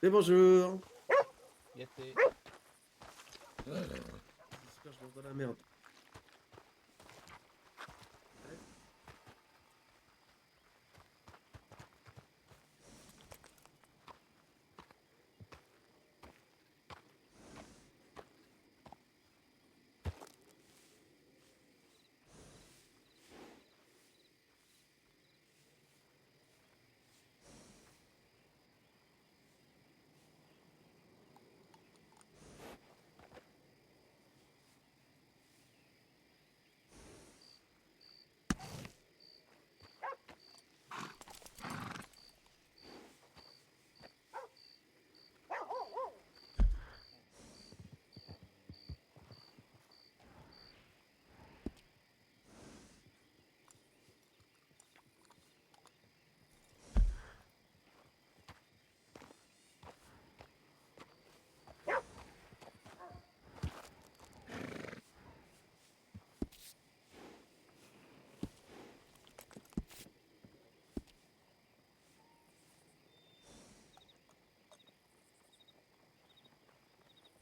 Et bonjour. Yaté. J'espère que je mange dans la merde. Ouais.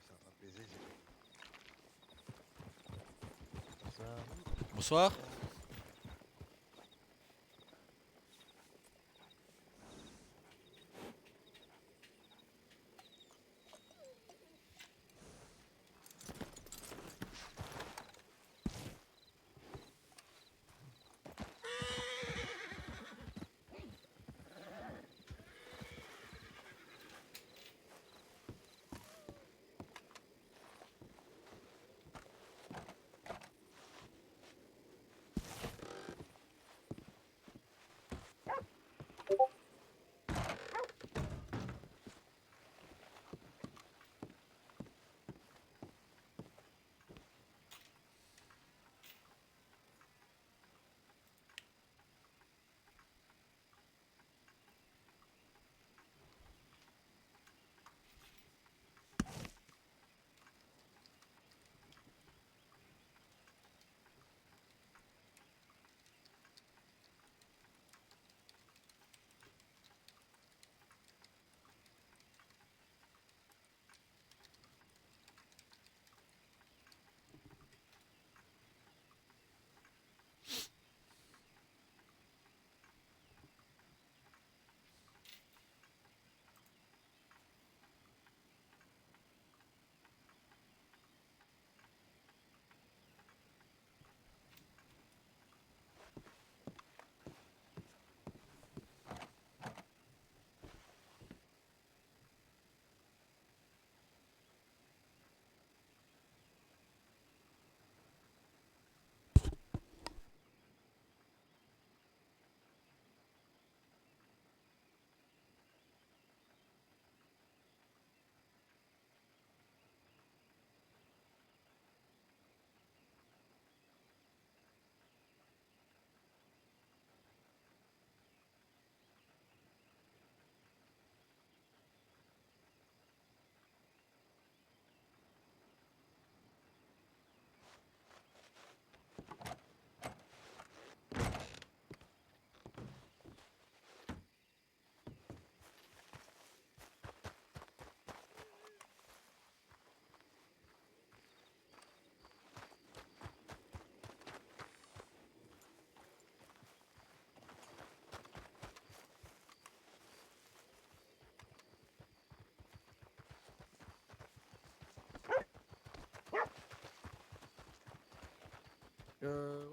C'est en train de baiser, c'est tout. Bonsoir. Bonsoir. Ouais.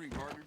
Morning, partner.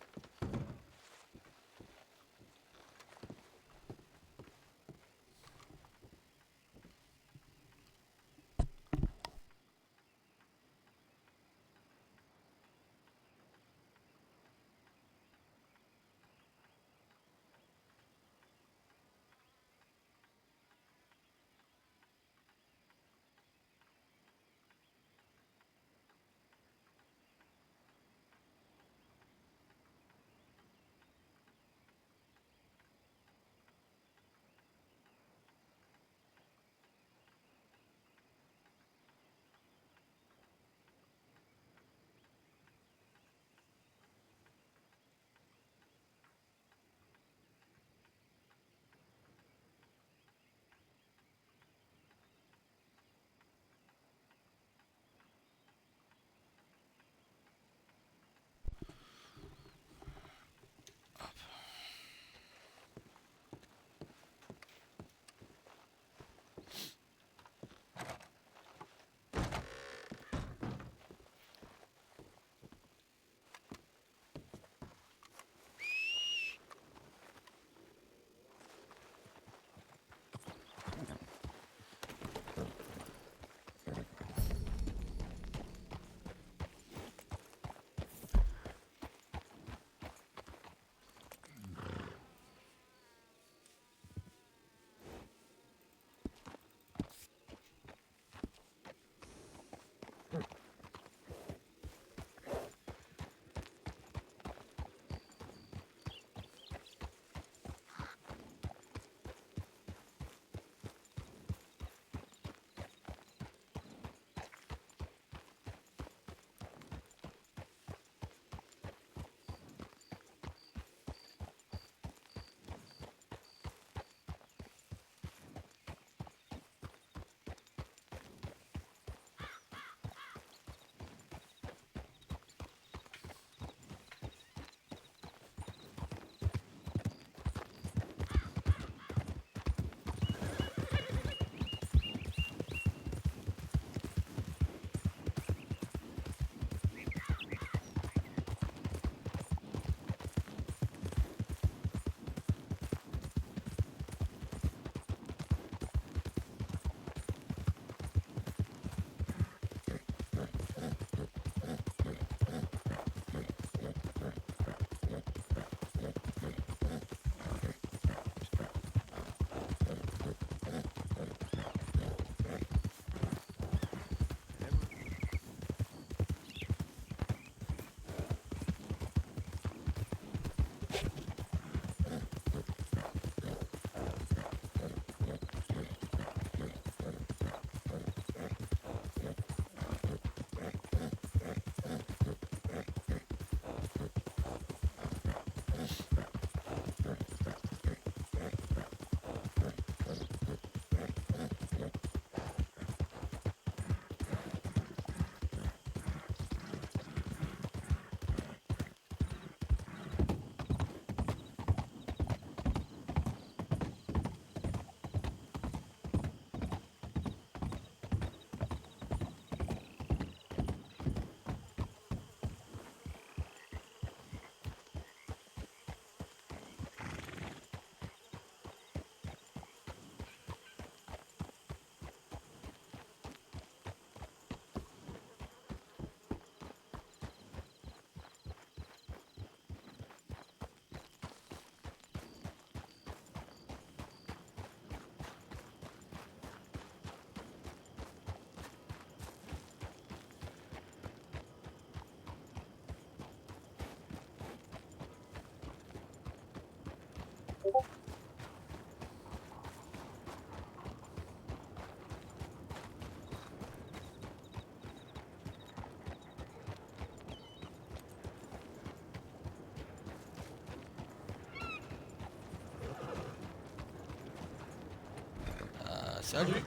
Salut.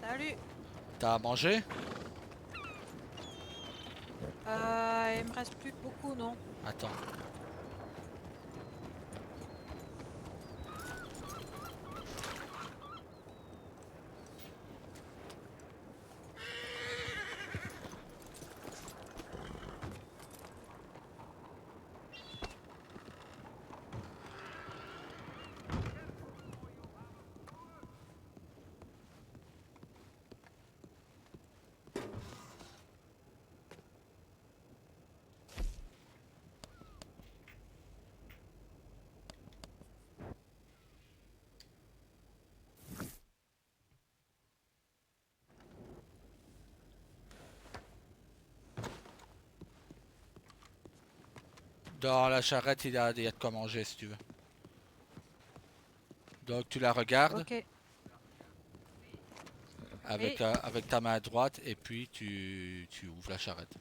Salut. T'as mangé? Il me reste plus beaucoup, non? Attends. Dans la charrette, il y a de quoi manger si tu veux. Donc tu la regardes Ok. avec, Et avec ta main droite et puis tu ouvres la charrette.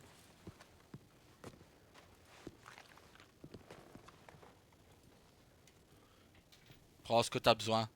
Prends ce que tu as besoin.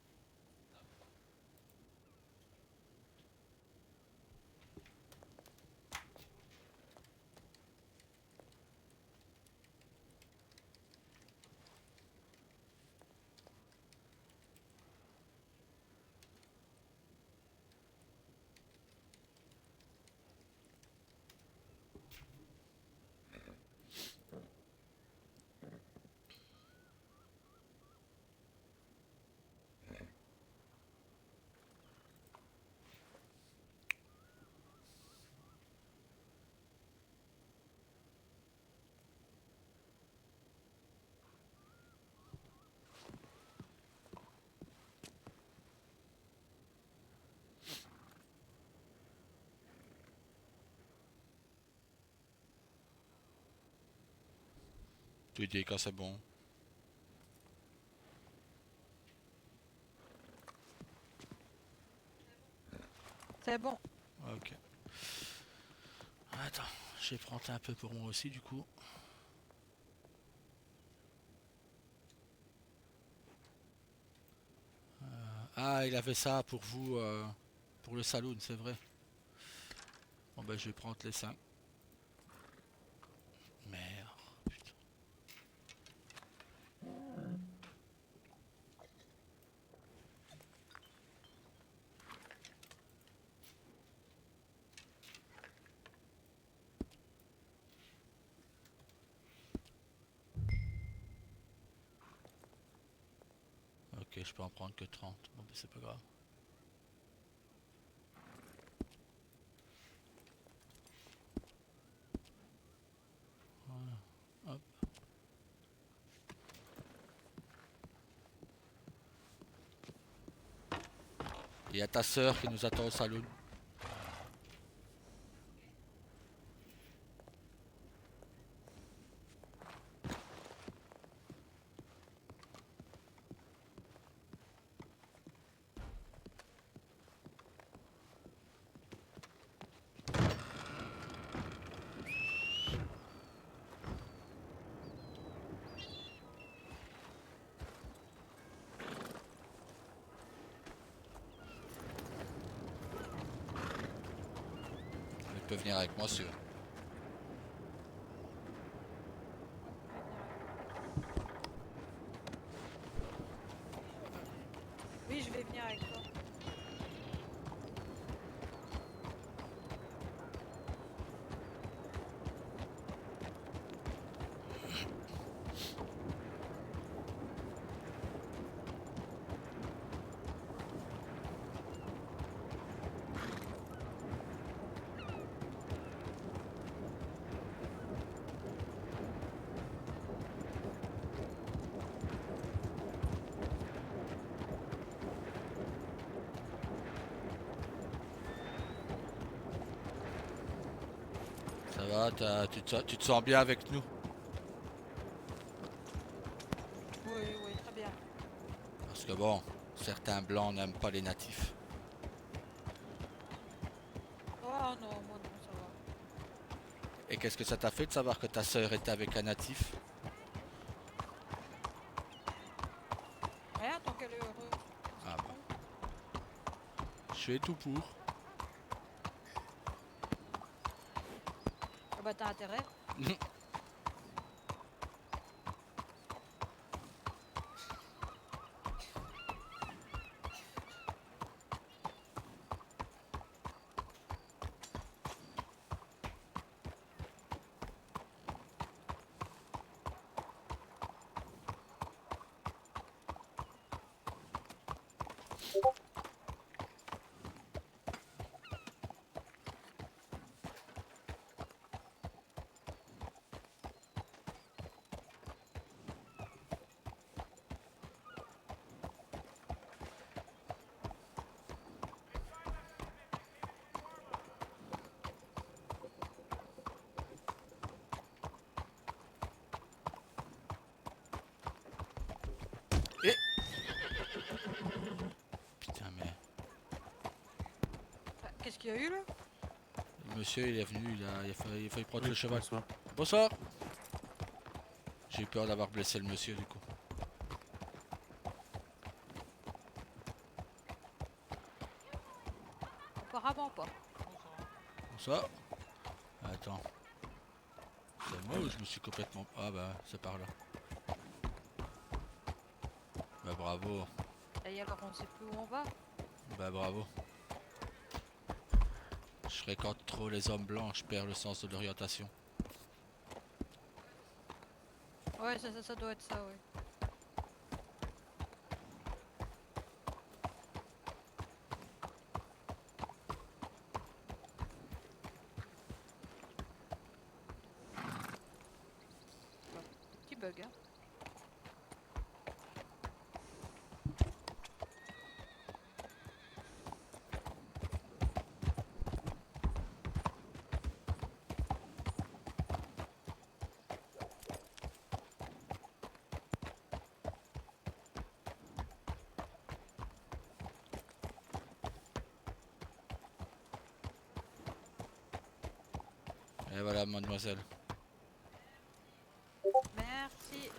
Tu dis quand c'est bon. c'est bon. Ok. Attends, je vais prendre un peu pour moi aussi du coup. Ah, il avait ça pour vous, pour le saloon, c'est vrai. Bon ben je vais prendre les 5. Merde. Putain. Ok, je peux en prendre que 30. Bon ben c'est pas grave. Hop. Il y a ta sœur qui nous attend au saloon. Elle peut venir avec moi sûr. Oui, je vais venir avec toi. Ça va, tu te sens bien avec nous? Oui, oui, très bien. Parce que bon, certains blancs n'aiment pas les natifs. Oh non, moi non, ça va. Et qu'est-ce que ça t'a fait de savoir que ta sœur était avec un natif? Rien tant qu'elle est heureuse. C'est Ah ce qui bah, compte. je fais tout pour. Ah bah t'as intérêt. qu'il y a eu là? Le monsieur il est venu, il a failli prendre Oui, le cheval. bonsoir. Bonsoir. J'ai eu peur d'avoir blessé le monsieur du coup. Apparemment pas. Bonsoir. Attends. C'est moi ou je me suis complètement... Ah bah c'est par là. Bah bravo. Et alors on sait plus où on va. Bah bravo. Je fréquente trop les hommes blancs, je perds le sens de l'orientation. Ouais, ça doit être ça, ouais. Petit bug, hein. Et voilà mademoiselle. Merci.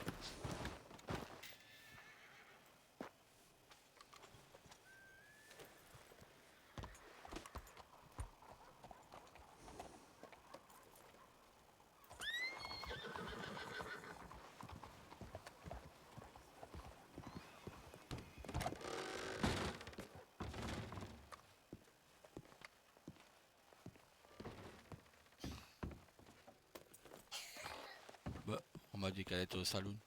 Bah, on m'a dit qu'elle était au saloon.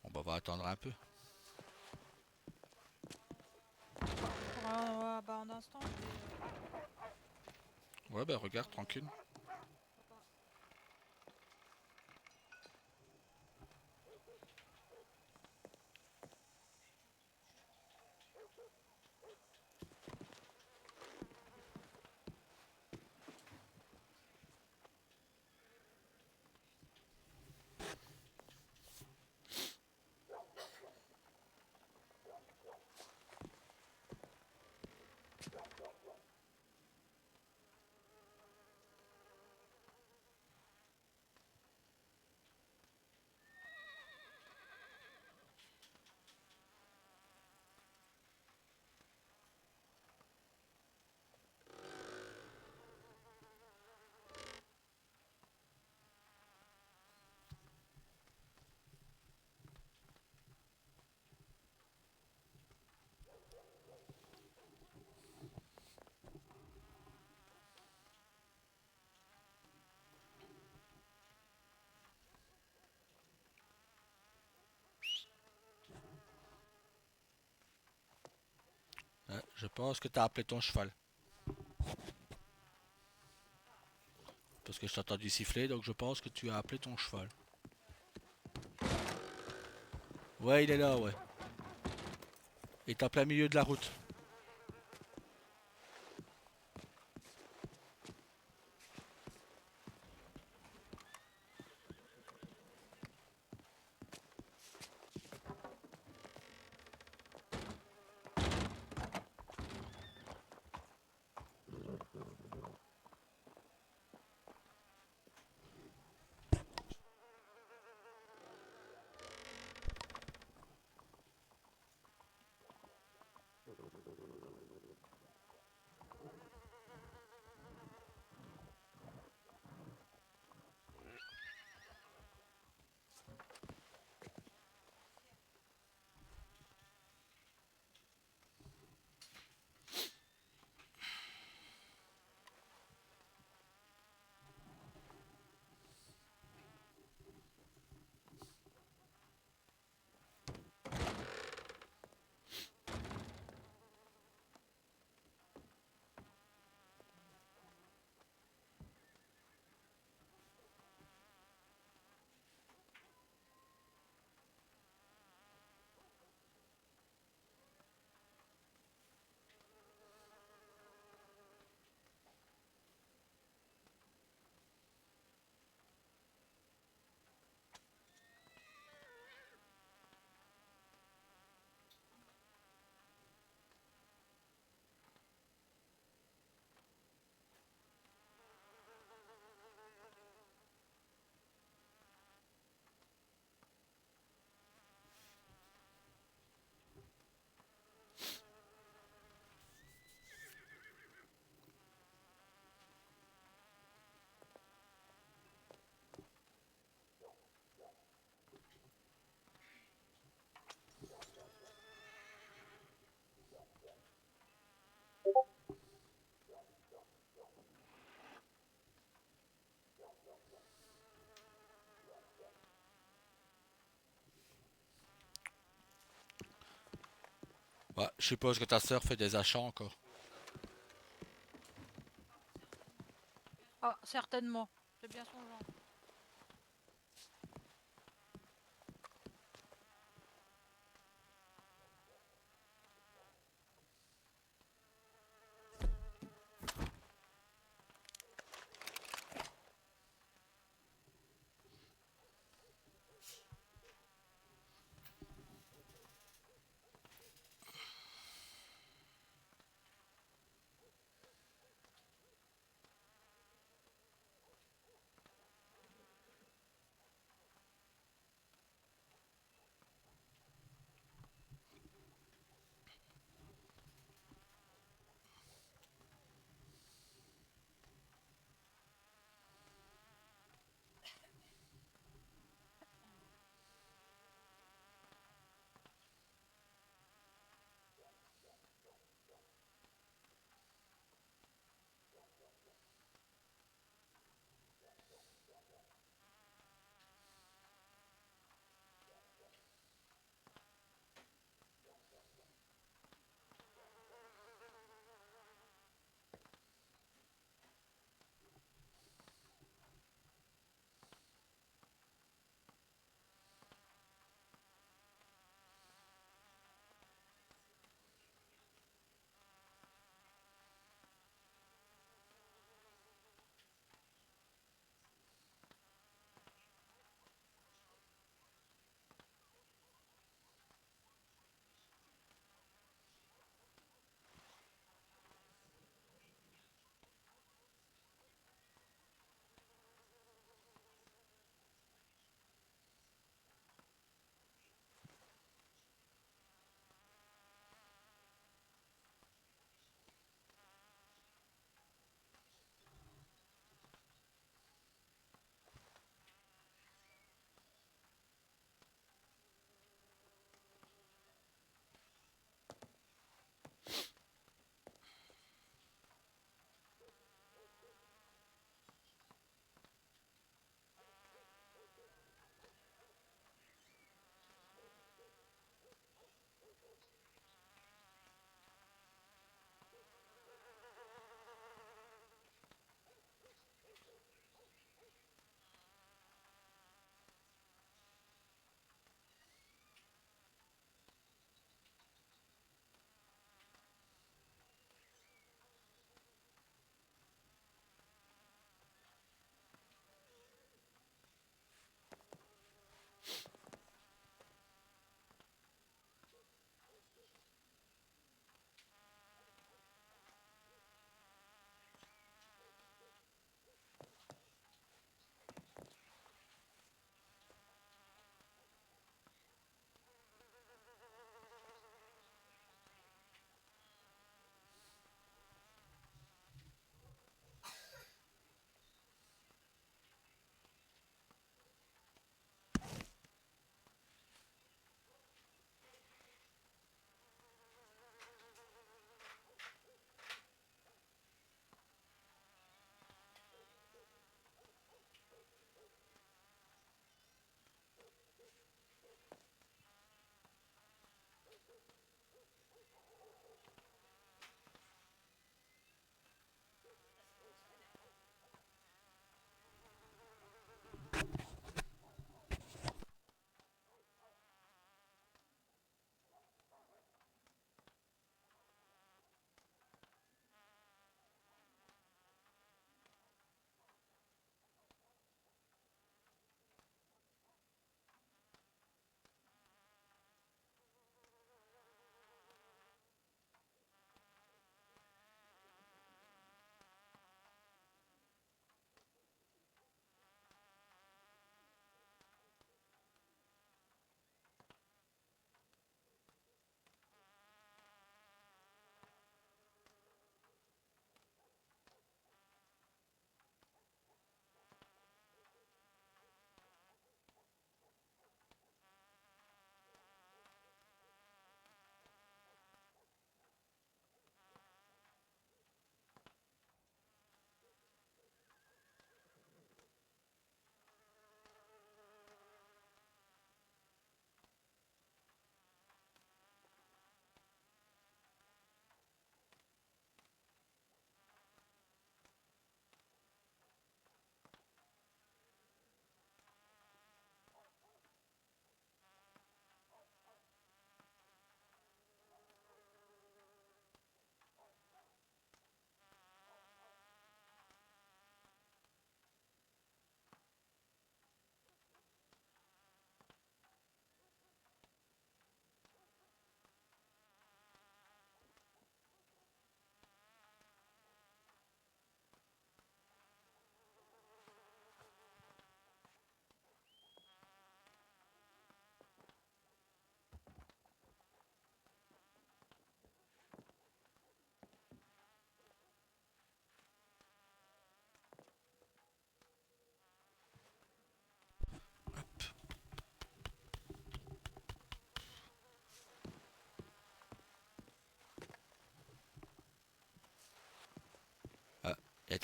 Bon bah on va attendre un peu. Bah en instant, je vais... Ouais bah regarde, tranquille. Ouais, je pense que t'as appelé ton cheval. Parce que je t'ai entendu siffler, donc je pense que tu as appelé ton cheval. Ouais, il est là, ouais. Il est en plein milieu de la route. Ouais, je suppose que ta sœur fait des achats encore. Ah, certainement. C'est bien son genre.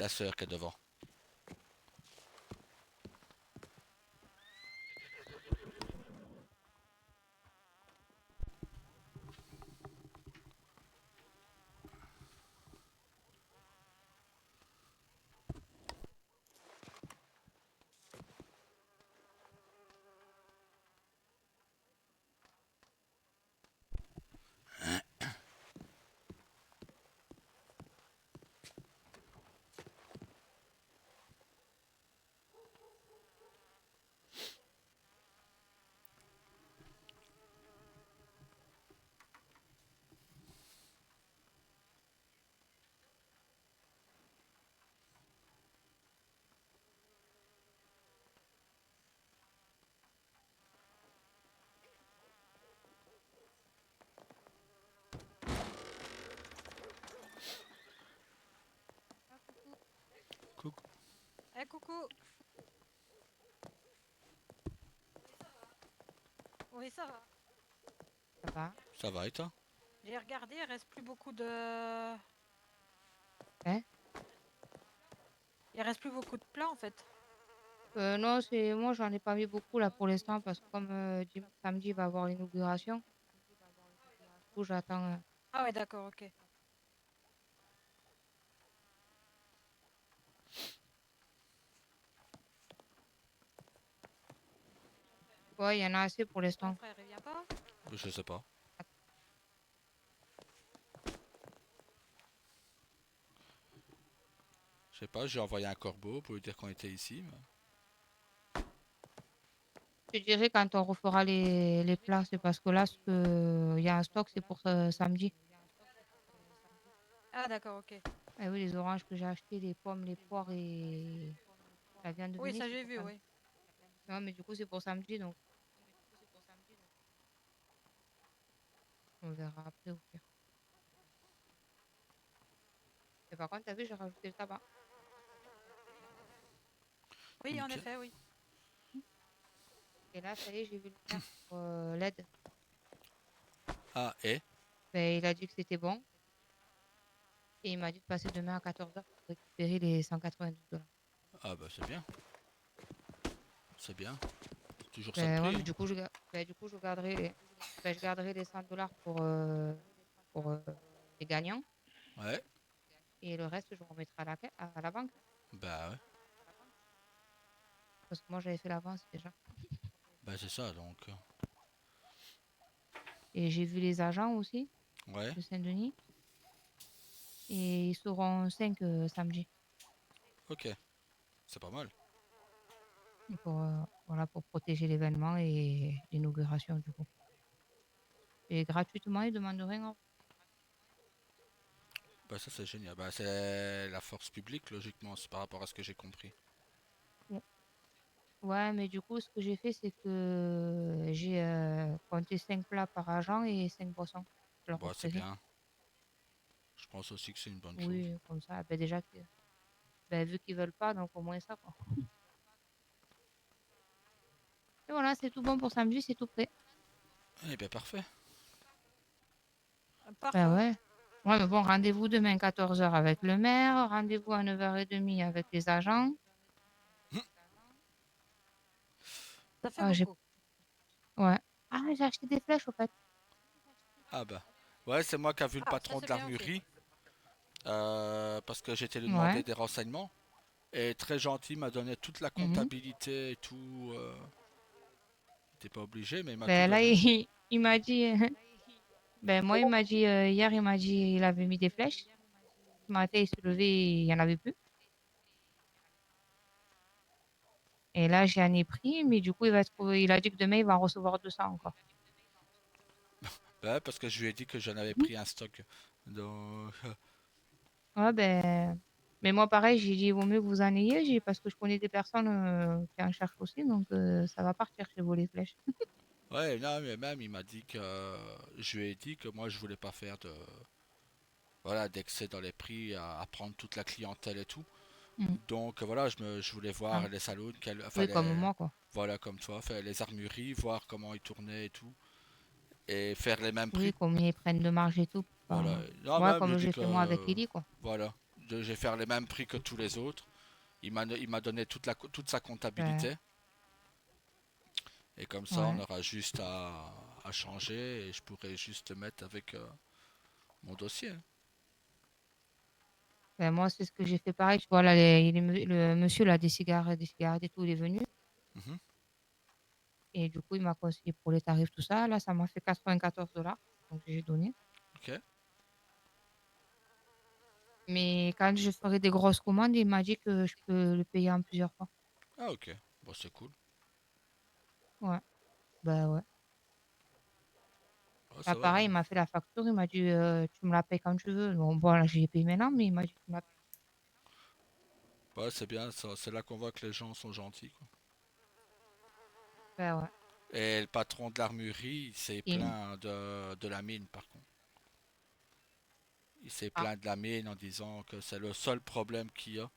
ta sœur qui est devant. Coucou. Eh, coucou. Oui, ça va. Ça va? Ça va et toi? J'ai regardé, il reste plus beaucoup de... Hein? Il reste plus beaucoup de plats en fait. Non, c'est moi j'en ai pas mis beaucoup là pour l'instant parce que comme samedi il va y avoir l'inauguration, du coup j'attends. Ah ouais, d'accord, ok. Ouais, il y en a assez pour Ton l'instant. frère, il vient pas? Je sais pas. Je sais pas, j'ai envoyé un corbeau pour lui dire qu'on était ici. Je te dirais quand on refera les plats, c'est parce que là ce que il y a un stock c'est pour samedi. Ah d'accord, ok. Ah oui, les oranges que j'ai achetés, les pommes, les poires et la viande de Oui, Venise, ça c'est j'ai pour vu, samedi. oui. Non, mais du coup c'est pour samedi donc on verra après au pire. Et par contre, t'as vu, j'ai rajouté le tabac. Oui, en Nickel. effet, oui. Et là, ça y est, j'ai vu le maire pour l'aide. Ah, et? Ben, il a dit que c'était bon. Et il m'a dit de passer demain à 14h pour récupérer les 192 $. Ah bah c'est bien. C'est bien. Toujours ça de Ben, ouais, prix, mais hein. du coup, je garderai je garderai les 100 $ pour les gagnants. Ouais, Et le reste, je remettrai à la banque. bah ouais. Parce que moi, j'avais fait l'avance déjà. Bah c'est ça donc. Et j'ai vu les agents aussi Ouais, de Saint-Denis. Et ils seront 5 samedi. ok. C'est pas mal. Pour, voilà, pour protéger l'événement et l'inauguration, du coup. Et gratuitement, ils demandent rien. Bah ça c'est génial. Bah c'est la force publique logiquement, c'est par rapport à ce que j'ai compris. Ouais, mais du coup, ce que j'ai fait, c'est que j'ai compté 5 plats par agent et 5 boissons. Je leur Bah c'est offrirai. bien. Je pense aussi que c'est une bonne chose. Oui, comme ça, ben déjà, ben, vu qu'ils veulent pas, donc au moins ça, quoi. Et voilà, c'est tout bon pour samedi, c'est tout prêt. Eh ben parfait. Ben Parfait. ouais. Ouais, mais bon, rendez-vous demain 14h avec le maire, rendez-vous à 9h30 avec les agents. Ça fait Ah, beaucoup. ouais. Ah, j'ai acheté des flèches, au fait. Ah bah. Ouais, c'est moi qui a vu le Ah, ça patron de c'est bien aussi. l'armurerie. Parce que j'étais lui demander Ouais. des renseignements. Et très gentil, m'a donné toute la Mhm. comptabilité et tout. T'es pas obligé, mais il m'a tout Ben là, donné. il m'a dit, ben moi, il m'a dit, hier, il m'a dit, il avait mis des flèches. Ce matin, il se levait, il n'y en avait plus. Et là, j'en ai pris, mais du coup, il a dit que demain, il va en recevoir 200 encore. Ouais, parce que je lui ai dit que j'en avais Mhm. pris un stock. Donc, Ouais, ben, mais moi, pareil, j'ai dit, il vaut mieux que vous en ayez, parce que je connais des personnes qui en cherchent aussi, donc ça va partir chez vous, les flèches. ouais, non, mais même il m'a dit que je lui ai dit que moi je voulais pas faire de voilà d'excès dans les prix à prendre toute la clientèle et tout. Mhm. Donc voilà, je voulais Ah, voir les salons, enfin oui, comme moi, quoi. voilà comme toi, faire les armureries, voir comment ils tournaient et tout, et faire les mêmes Oui, prix. combien ils prennent de marge et tout. Voilà. Non, Ouais, même je comme dis j'ai que fait moi avec Ellie, quoi. voilà, j'ai fait les mêmes prix que tous les autres. Il m'a donné toute sa comptabilité. Et comme ça, on Ouais. aura juste à changer et je pourrais juste te mettre avec mon dossier. Ben, moi, c'est ce que j'ai fait pareil. Tu vois, là, le monsieur là, des cigarettes et tout, il est venu. Mhm. Et du coup, il m'a conseillé pour les tarifs, tout ça. Là, ça m'a fait 94 $. Donc, j'ai donné. Ok. Mais quand je ferai des grosses commandes, il m'a dit que je peux le payer en plusieurs fois. Ah ok. Bon, c'est cool. Ouais. Ben ouais. Ah, Là, ça va. pareil, il m'a fait la facture. Il m'a dit, tu me la payes quand tu veux. Bon, là, j'ai payé maintenant, mais il m'a dit, tu me la payes. Ouais, c'est bien. C'est là qu'on voit que les gens sont gentils, quoi. Ben ouais. Et le patron de l'armurerie, il s'est Il- plaint de la mine, par contre. Il s'est Ah, plaint de la mine en disant que c'est le seul problème qu'il y a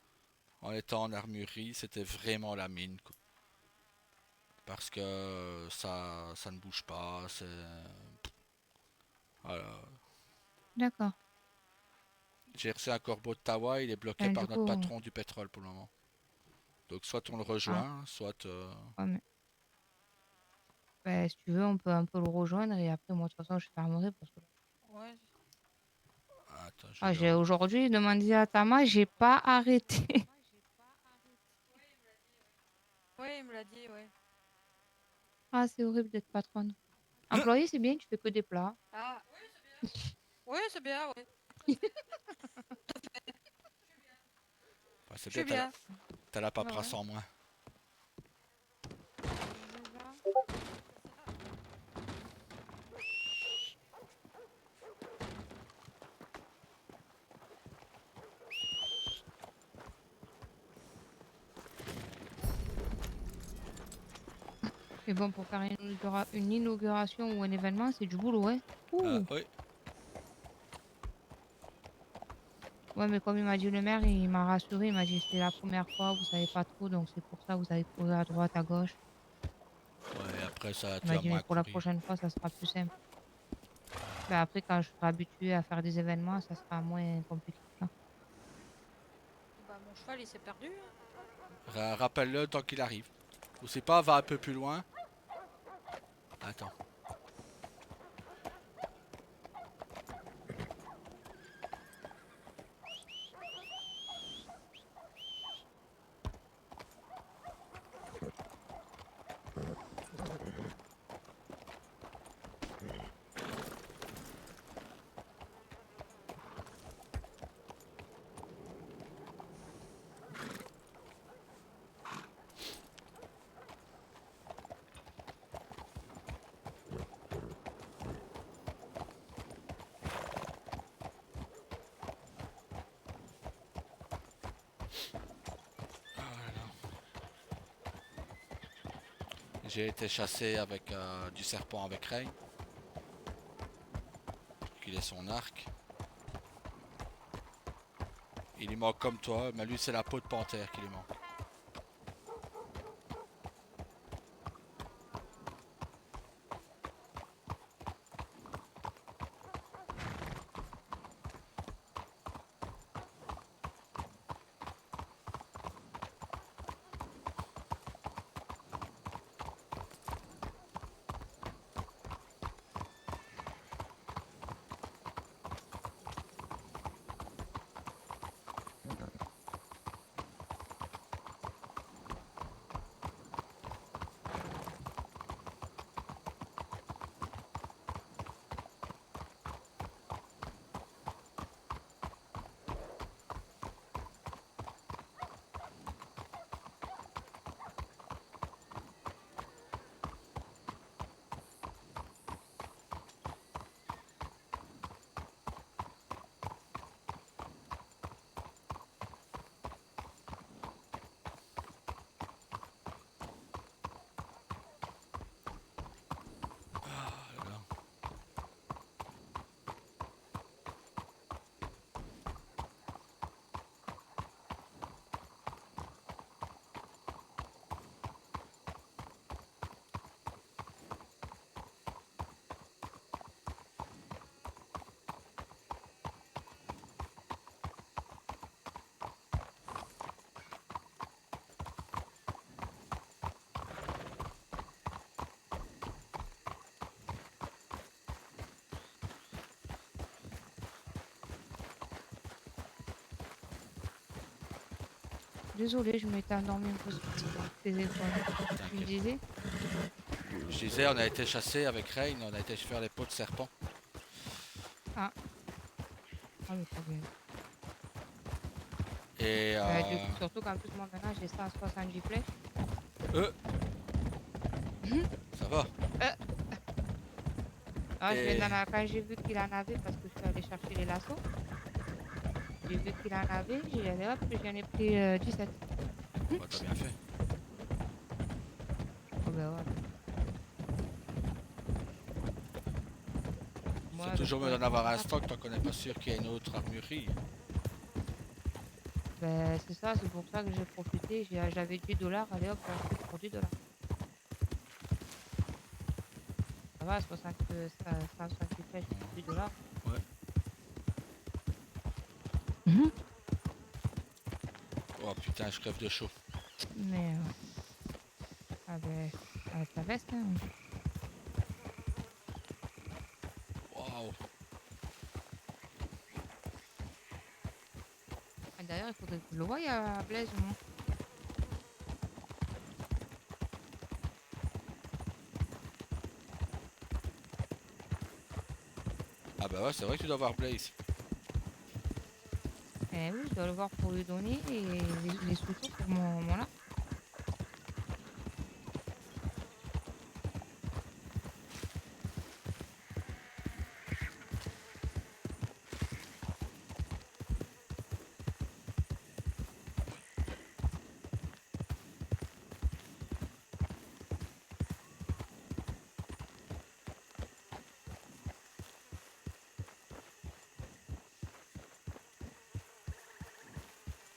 en étant en armurerie, c'était vraiment la mine, quoi. Parce que ça ne bouge pas, c'est... Voilà. d'accord. J'ai reçu un corbeau de Tawa, il est bloqué Ben, du par notre coup, patron du pétrole pour le moment. Donc soit on le ah, rejoint, soit... ouais, ben, si tu veux, on peut un peu le rejoindre. Et après, moi, de toute façon, je fermerai parce que Ouais. Attends, je vais ah, lui j'ai en- aujourd'hui demandé à Tama, j'ai pas arrêté. Ouais, il me l'a dit, ouais. Ah, c'est horrible d'être patronne. Employé, c'est bien, tu fais que des plats. Ah, oui, c'est bien, ouais. Enfin, c'est Je bien, suis bien. t'as la Ouais, ouais. paperasse en moins. Mais bon, pour faire une inauguration ou un événement, c'est du boulot, ouais. Ouh. Oui, Ouais, mais comme il m'a dit le maire, il m'a rassuré, il m'a dit c'est la première fois, vous savez pas trop, donc c'est pour ça que vous allez courir à droite, à gauche. ouais, après ça, Il tu m'a vas dit mais moins pour la courir. prochaine fois, ça sera plus simple. Ben après, quand je serai habituée à faire des événements, ça sera moins compliqué. Là. Bah, mon cheval, il s'est perdu, hein. Rappelle-le tant qu'il arrive. Ou c'est pas, va un peu plus loin. Attends. J'ai été chassé avec du serpent avec Ray. Il est son arc. Il lui manque comme toi, mais lui c'est la peau de panthère qui lui manque. désolée, je m'étais endormie un peu sur le téléphone. Tu me T'inquiète. disais? Je disais, on a été chasser avec Rain, on a été faire les pots de serpent. Ah, mais trop bien. Et Surtout qu'en plus, moi maintenant j'ai 170 flèches. ça va. Ah, Et- quand j'ai vu qu'il en avait, parce que je suis allée chercher les lassos, j'ai vu qu'il en avait, j'ai allé hop, j'en ai pris 17. Bah, t'as bien fait. Oh bah ouais. Moi, C'est toujours le mieux d'en problème, avoir un stock tant qu'on n'est pas sûr qu'il y ait une autre armurerie. ben, c'est ça, c'est pour ça que j'ai profité. J'avais 10 $, allez hop, j'ai acheté pour 10 $. Ça va, 168 flèches pour 10 $. Ouais. Oh putain, je crève de chaud. Mais, ah ben, avec la veste, hein. Waouh. Ah, d'ailleurs, il faudrait que je le voie à Blaise, moi. Ah bah ouais, c'est vrai que tu dois voir Blaze. Eh oui, je dois le voir pour lui donner les sous-sous pour mon arc.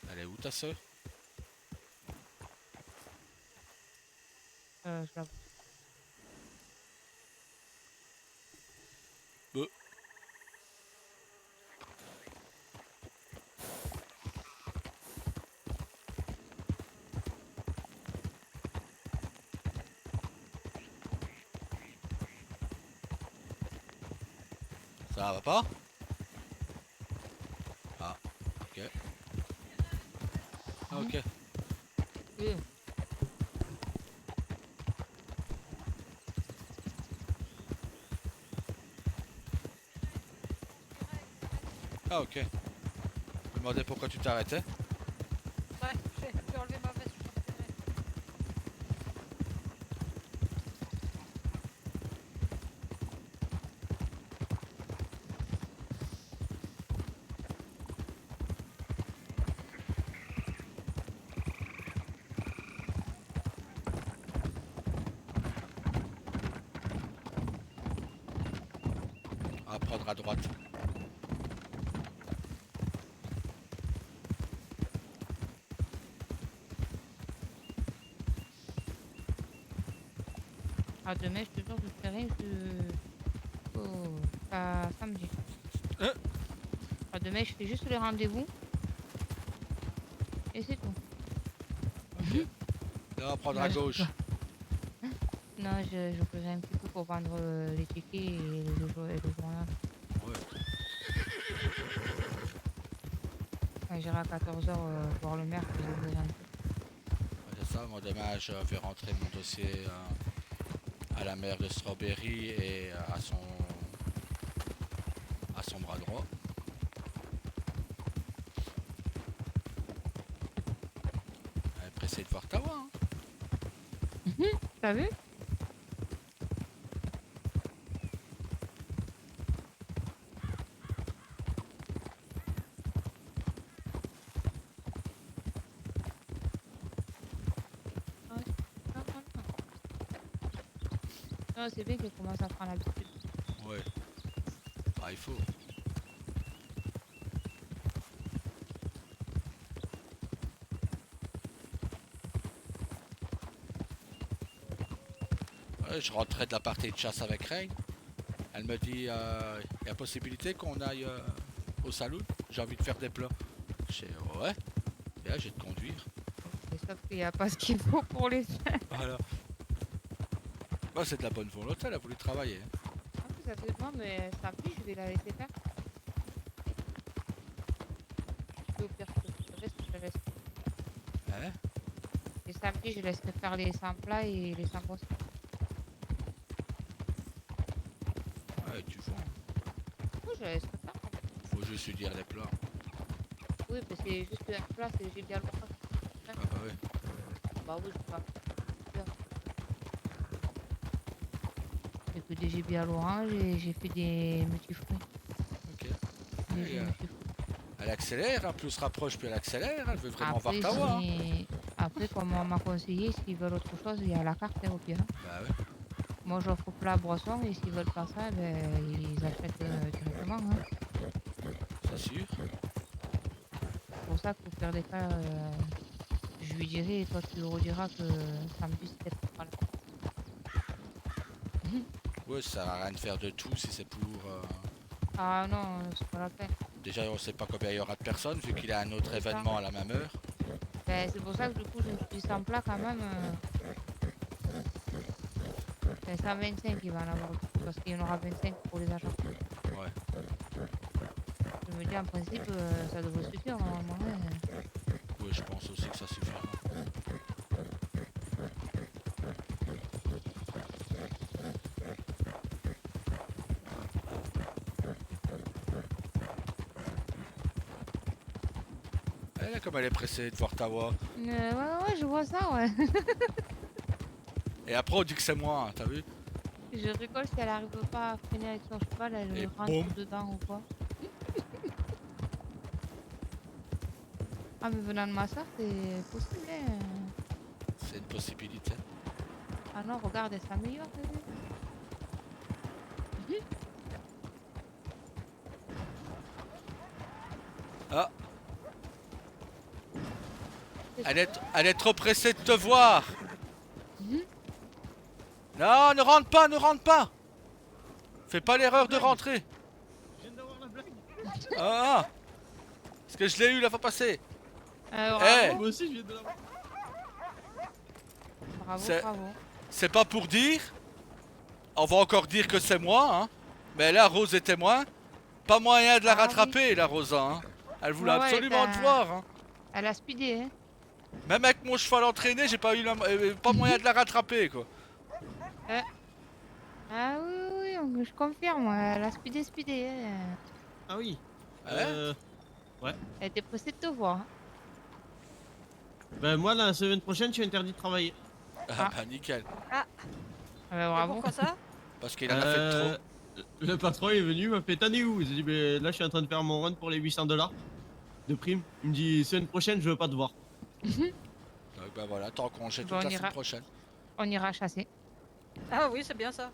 Elle est où ta soeur? Je la vois. Ça va pas? Ah, ok. Ah, ok. Oui. Ah, ok. Je me demandais pourquoi tu t'arrêtais. Ouais, j'ai enlevé ma veste, je suis retirée. À prendre à droite. Ah, demain, je te jure, je ferai pas samedi. Hein? Ah, demain, je fais juste les rendez-vous. Et c'est tout. Ok. Là, on va prendre à Non, je gauche. Non, je ferai un petit peu pour vendre les tickets et le journal. Ouais. Quand j'irai à 14 h voir le maire, je vous dirai un peu. Ouais, c'est ça. Moi, demain, je vais rentrer mon dossier à la maire de Strawberry et à son bras droit. Elle est pressée de voir Tawa. Hein. T'as vu? Non, c'est bien qu'elle commence à prendre l'habitude. Ouais. Ah, il faut. Ouais, je rentrais de la partie de chasse avec Rain. Elle me dit, il y a possibilité qu'on aille au saloon. J'ai envie de faire des plats. Je dis, ouais. Et là, j'ai de conduire. Et sauf qu'il n'y a pas ce qu'il faut pour les faire. Voilà. Bah, c'est de la bonne volonté, elle a voulu travailler. Hein. En plus, ça fait moi, mais samedi, je vais la laisser faire. Et au pire, je te laisse. Hein? samedi, je laisserai faire les 100 plats et les 100 boissons. Ouais, tu vois. Oui, je laisserai faire. Faut juste lui dire les plats. Oui, parce que c'est juste un plat, c'est j'ai bien le repas. Ah bah ouais. Bah oui, je peux pas. J'ai fait des gibiers à l'orange et j'ai fait des multifruits. Ok. Des Et, jus multifruits. elle accélère, hein, plus se rapproche, plus elle accélère. Elle veut vraiment Après, voir ta voix. Hein. Après, comme on m'a conseillé, s'ils veulent autre chose, il y a la carte au pire. Bah ouais. Moi, j'offre plat, boisson, et s'ils veulent pas ça, ben, ils achètent directement. Hein. C'est sûr. C'est pour ça qu'au pire des cas, je lui dirai, et toi, tu lui rediras que samedi, c'était pas là. Ouais, ça sert à rien de faire de tout si c'est pour... Ah non, c'est pas la peine. Déjà, on sait pas combien il y aura de personnes, vu qu'il y a un autre C'est ça. événement à la même heure. Ben, c'est pour ça que du coup, je me suis dit 100 plats quand même. C'est 125 qu'il va en avoir, du coup, parce qu'il y en aura 25 pour les agents. Ouais. Je me dis, en principe, ça devrait suffire normalement. Ouais, je pense aussi que ça suffira. Elle est comme elle est pressée de voir ta voix. Ouais, je vois ça, ouais. Et après, on dit que c'est moi, hein, t'as vu? Je rigole si elle arrive pas à freiner avec son cheval, elle Et rentre boum. dedans ou quoi. Ah, mais venant de ma soeur, c'est possible. Hein. C'est une possibilité. Ah non, regarde, elle s'améliore. Ah! Elle est trop pressée de te voir! Non, ne rentre pas, ne rentre pas! Fais pas l'erreur de rentrer! Je viens d'avoir la blague. Ah! Parce que je l'ai eu la fois passée! Bravo, Moi aussi, je viens de l'avoir. bravo, c'est- bravo. C'est pas pour dire. On va encore dire que c'est moi, hein. Mais là, Rose est témoin. Pas moyen de la Ah oui. rattraper, la Rosa, hein. Elle voulait Ouais, ouais, absolument t'as- te voir, hein. Elle a speedé, hein. Même avec mon cheval entraîné, j'ai pas eu pas moyen de la rattraper, quoi. Ah oui, oui, je confirme, elle a speedé. Hein. Ah oui. Hein? Elle était pressée de te voir. Hein. Ben moi, la semaine prochaine, je suis interdit de travailler. Ah bah nickel. Ah bah, Et bravo. pourquoi ça? Parce qu'il en a fait trop. Le patron est venu, il m'a fait t'en es où? J'ai dit ben là je suis en train de faire mon run pour les 800$ de prime. Il me dit semaine prochaine je veux pas te voir. Donc bah voilà, t'es en congé toute Bon, on la ira. semaine prochaine. On ira chasser. Ah oui, c'est bien ça.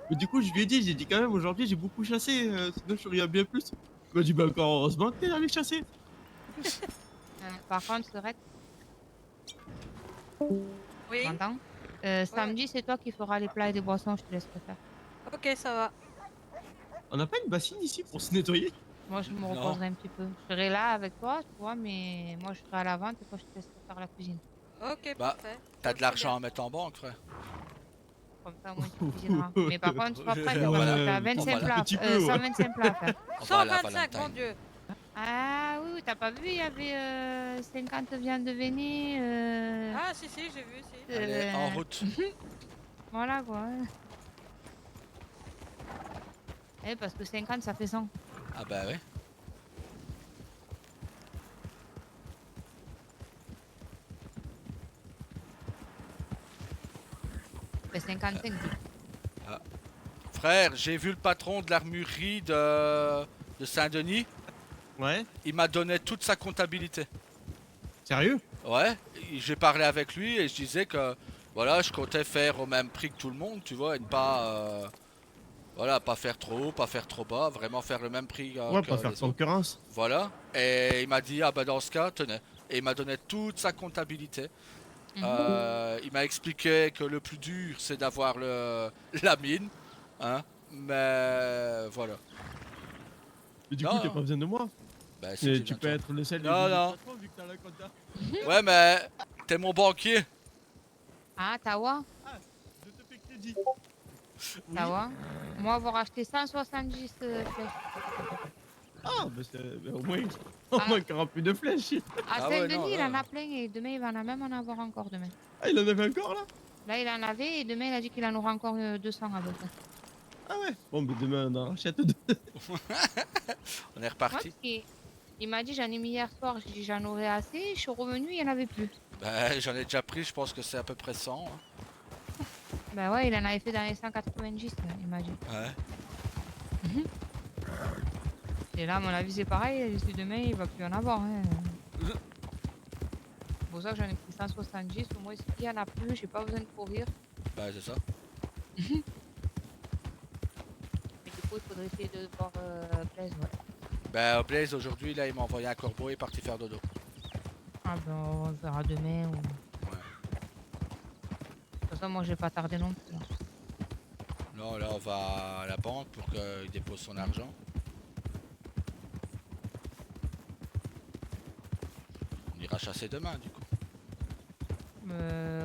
Mais du coup je lui ai dit, j'ai dit quand même aujourd'hui j'ai beaucoup chassé, sinon je ferais bien plus. Il m'a dit bah encore heureusement que t'es allé chasser. Par contre, Serette, Oui. tu m'entends Samedi, c'est toi qui feras les plats et les boissons, je te laisserai faire. Ok, ça va. On n'a pas une bassine ici pour se nettoyer? Moi, je me Non. reposerai un petit peu. Je serai là avec toi, tu vois, mais moi, je serai à la vente et toi, je te laisserai faire la cuisine. Ok, Bah, parfait. T'as de l'argent à mettre en banque, frère. Comme ça, moi, tu cuisineras. Mais par contre, sois prête, Ouais, parce que ouais, t'as un 25 petit plats, peu, ouais. 125 plats à faire. On va à la 125, mon Valentine. Dieu. Ah oui, t'as pas vu, il y avait 50 viandes de Véné. Ah, si, j'ai vu, si. Allez, en route. Voilà, quoi. Eh, parce que 50, ça fait 100. Ah bah ouais. Ça fait 55. Frère, j'ai vu le patron de l'armurerie de Saint-Denis. Ouais. Il m'a donné toute sa comptabilité. Sérieux? Ouais, j'ai parlé avec lui et je disais que voilà, je comptais faire au même prix que tout le monde, tu vois, et ne pas voilà, pas faire trop haut, pas faire trop bas, vraiment faire le même prix Ouais, que pas faire les autres. concurrence. Voilà, et il m'a dit ah bah dans ce cas, tenez, et il m'a donné toute sa comptabilité. Il m'a expliqué que le plus dur c'est d'avoir la mine, hein, mais voilà. Mais du Non, coup t'as non. pas besoin de moi. Bah, si, Et j'ai tu besoin peux de être le seul Non, du non. patron vu que t'as la compta. toi. Ouais, mais t'es mon banquier. Ah, Tawa, Je te fais crédit. Oui. Tawa. Moi, avoir acheté 170 flèches. Ah, bah, au moins, On manquera plus de flèches. À Ah ouais, non, Saint-Denis, il là. en a plein et demain, il va en même en avoir encore demain. Ah, il en avait encore là? Là, il en avait et demain, il a dit qu'il en aura encore 200 à peu près. Ah ouais. Bon, mais demain on en rachète deux. On est Moi, reparti. il m'a dit, j'en ai mis hier soir, j'ai dit, j'en aurais assez. Je suis revenu, il n'y en avait plus. Bah, j'en ai déjà pris, je pense que c'est à peu près 100. Hein. Ben ouais, il en avait fait dans les 190, il m'a dit. Ouais. Et là, à mon avis, c'est pareil. Si demain, il va plus en avoir. Hein. C'est pour ça que j'en ai pris 170. Au moins, s'il y en a plus, j'ai pas besoin de courir. Bah, c'est ça. Mais du coup, il faudrait essayer de voir Blaise, ouais. Bah, Blaze, aujourd'hui, là, il m'a envoyé un corbeau et est parti faire dodo. Ah ben, on verra demain. Ou... Ouais. De toute façon, moi, je vais pas tarder non plus. Là. Non, là, on va à la banque pour qu'il dépose son argent. On ira chasser demain, du coup.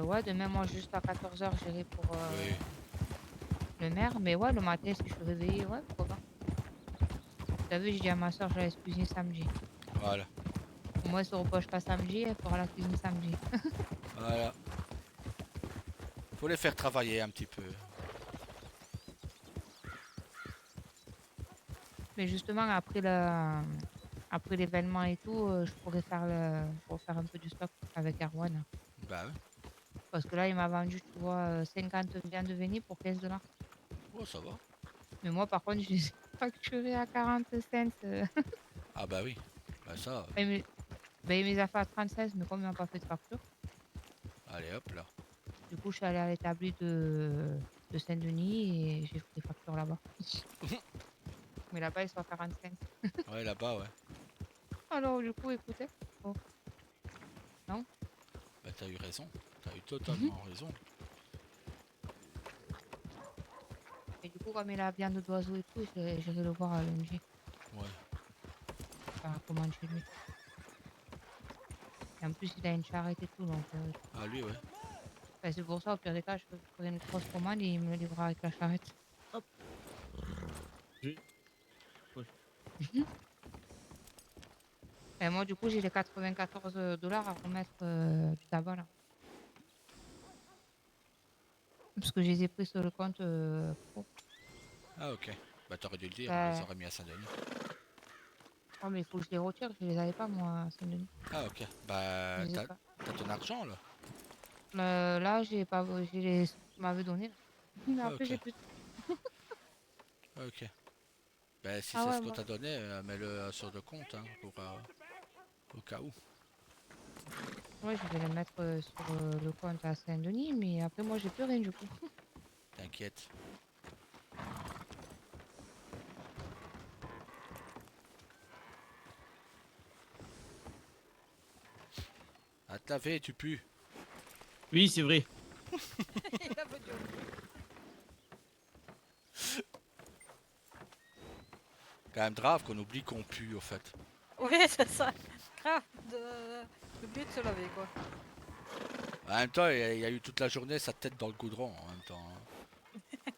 Ouais, demain, moi, juste à 14h, j'irai pour Oui. le maire. Mais ouais, le matin, si je suis réveillée, ouais, pourquoi pas. T'as vu, j'ai dit à ma soeur, j'allais se cuisiner samedi. Voilà. Au moins, elle se reproche pas samedi, elle fera la cuisine samedi. Voilà. Faut les faire travailler un petit peu. Mais justement, après l'événement et tout, je pourrais faire un peu du stock avec Erwan. Bah ouais. Parce que là, il m'a vendu, tu vois, 50 viandes de Véni pour 15 $. Oh, ça va. Mais moi, par contre, je les ai facturés à 40 cents. Ah bah oui. Bah ça, Ben, il me les a fait à 36, mais comme il m'a pas fait de facture, allez hop là. du coup, je suis allée à l'établi de Saint-Denis et j'ai fait des factures là-bas. Mais là-bas, ils sont à 45. Ouais, là-bas, ouais. Alors, du coup, écoutez. Oh, non. Bah t'as eu raison. T'as eu totalement raison. Et du coup, comme il a viande d'oiseau et tout, j'irai le voir à l'ONG. Ouais. Faire la commande chez lui. Et en plus, il a une charrette et tout, donc Ah lui, ouais. ben, c'est pour ça, au pire des cas, je ferai une grosse commande et il me le livrera avec la charrette. J'ai- Et moi, du coup, j'ai les 94 $ à remettre du tabac, là. Parce que je les ai pris sur le compte pro. Ah ok. Bah t'aurais dû le dire, on les Ben, aurait mis à Saint-Denis. oh, mais il faut que je les retire, je les avais pas, moi, à Saint-Denis. Ah ok. Je Bah les ai t'as pas. ton argent là. Là, j'ai pas, j'ai les sous que tu m'avais donné, là. Mais Ah après, ok. j'ai plus. Ok. Bah si Ah c'est ouais, ce qu'on moi. t'a donné, mets-le sur le compte hein, pour au cas où. Ouais, je vais les mettre sur le compte à Saint-Denis, mais après, moi, j'ai plus rien, du coup. T'inquiète. À te laver, tu pues. Oui, c'est vrai. Il a pas dit. Quand même grave qu'on oublie qu'on pue au fait. Oui, c'est ça. Grave de but de se laver, quoi. En même temps, il y a eu toute la journée sa tête dans le goudron en même temps. Hein.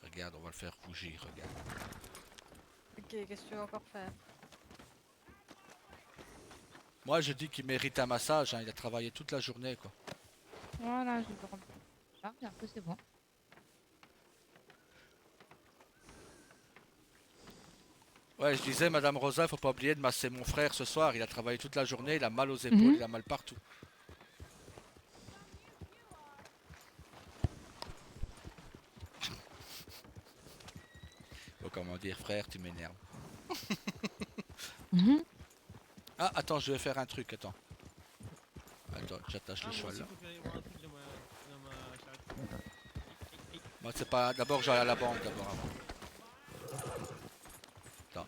Regarde, on va le faire rougir, regarde. Ok, qu'est-ce que tu veux encore faire? Moi je dis qu'il mérite un massage, hein, il a travaillé toute la journée quoi. Voilà, je vais remplir ça, et après, c'est bon. Ouais, je disais, Madame Rosa, faut pas oublier de masser mon frère ce soir. Il a travaillé toute la journée, il a mal aux épaules, Mhm. il a mal partout. Oh, comment dire, frère, tu m'énerves. Mhm. Ah, attends, je vais faire un truc, attends. Attends, j'attache Ah, le moi cheval aussi, là. faut que j'aille voir un truc dans ma charrette. Moi, c'est pas. D'abord, j'allais à la banque d'abord avant. Attends.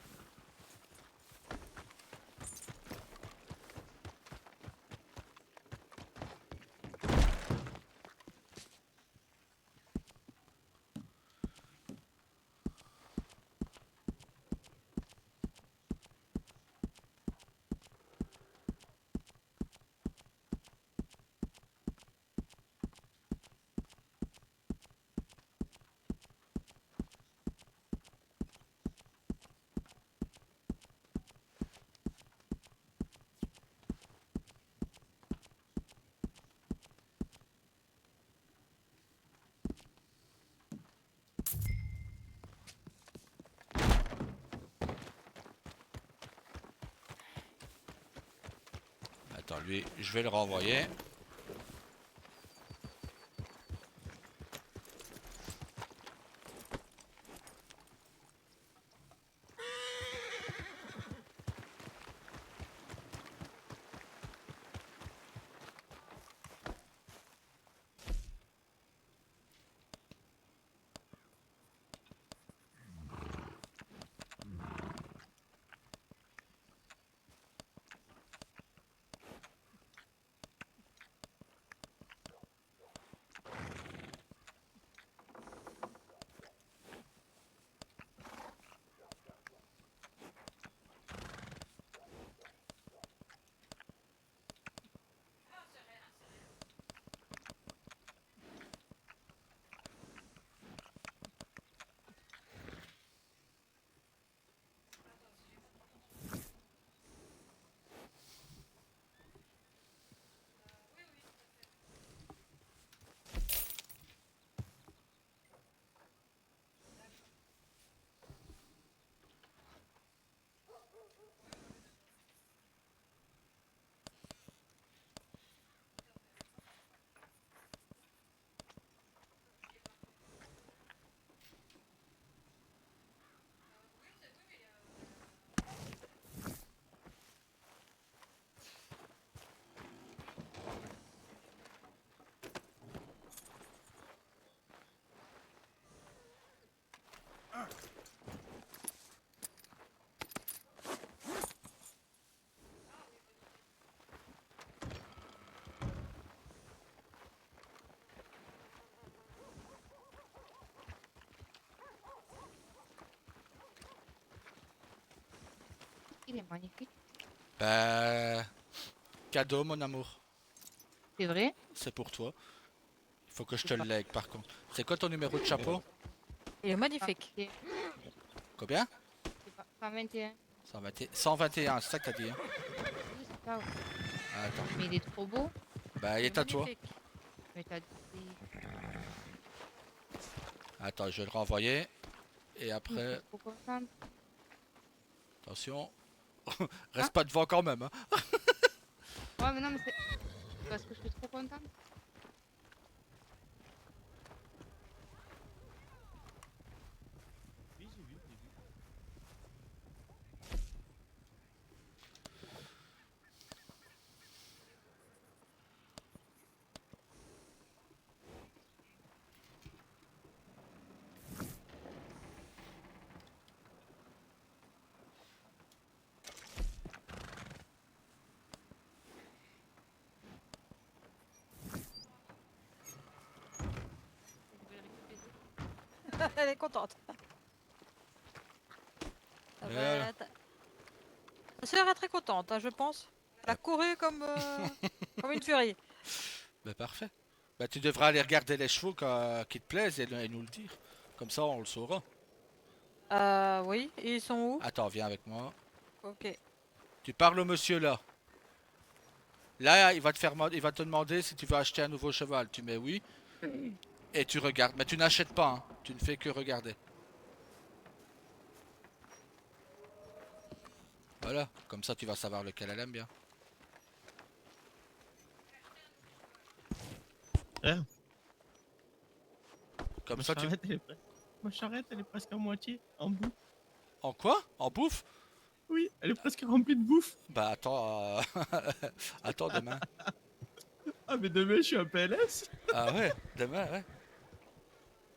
lui, je vais le renvoyer. Il est magnifique. Bah, cadeau mon amour, C'est vrai? c'est pour toi. Il faut que je C'est te le pas- lègue par contre. C'est quoi ton numéro de chapeau? Il est magnifique. 121, Combien? c'est pas 121. 121, c'est ça que t'as dit hein? Oui, c'est ça. Ouais. Attends, Mais il est trop beau. bah il est à toi. magnifique. Mais t'as dit. Attends, je vais le renvoyer. Et Je après, suis trop contente. attention. Reste pas devant quand même hein. Ouais, mais non, mais c'est parce que je suis trop contente. Oui, j'ai vu, j'ai vu. Je vais le récupérer. Elle est contente. Ça Et va voilà. être- Ta sœur est très contente, hein, je pense. Elle a couru comme, comme une furie. Bah parfait. Bah tu devras aller regarder les chevaux qui te plaisent et nous le dire. Comme ça on le saura. Oui, ils sont où? Attends, viens avec moi. Ok. Tu parles au monsieur là. Là, il va te demander si tu veux acheter un nouveau cheval. Tu mets oui et tu regardes. Mais tu n'achètes pas, hein. Tu ne fais que regarder. Voilà, comme ça tu vas savoir lequel elle aime bien. Hein, Comme ma ça tu... charrette, elle est ma charrette, elle est presque à moitié en bouffe. En quoi? En bouffe? Oui, elle est presque remplie de bouffe. Bah attends, attends demain. Ah, mais demain, je suis un PLS. Ah ouais, demain, ouais.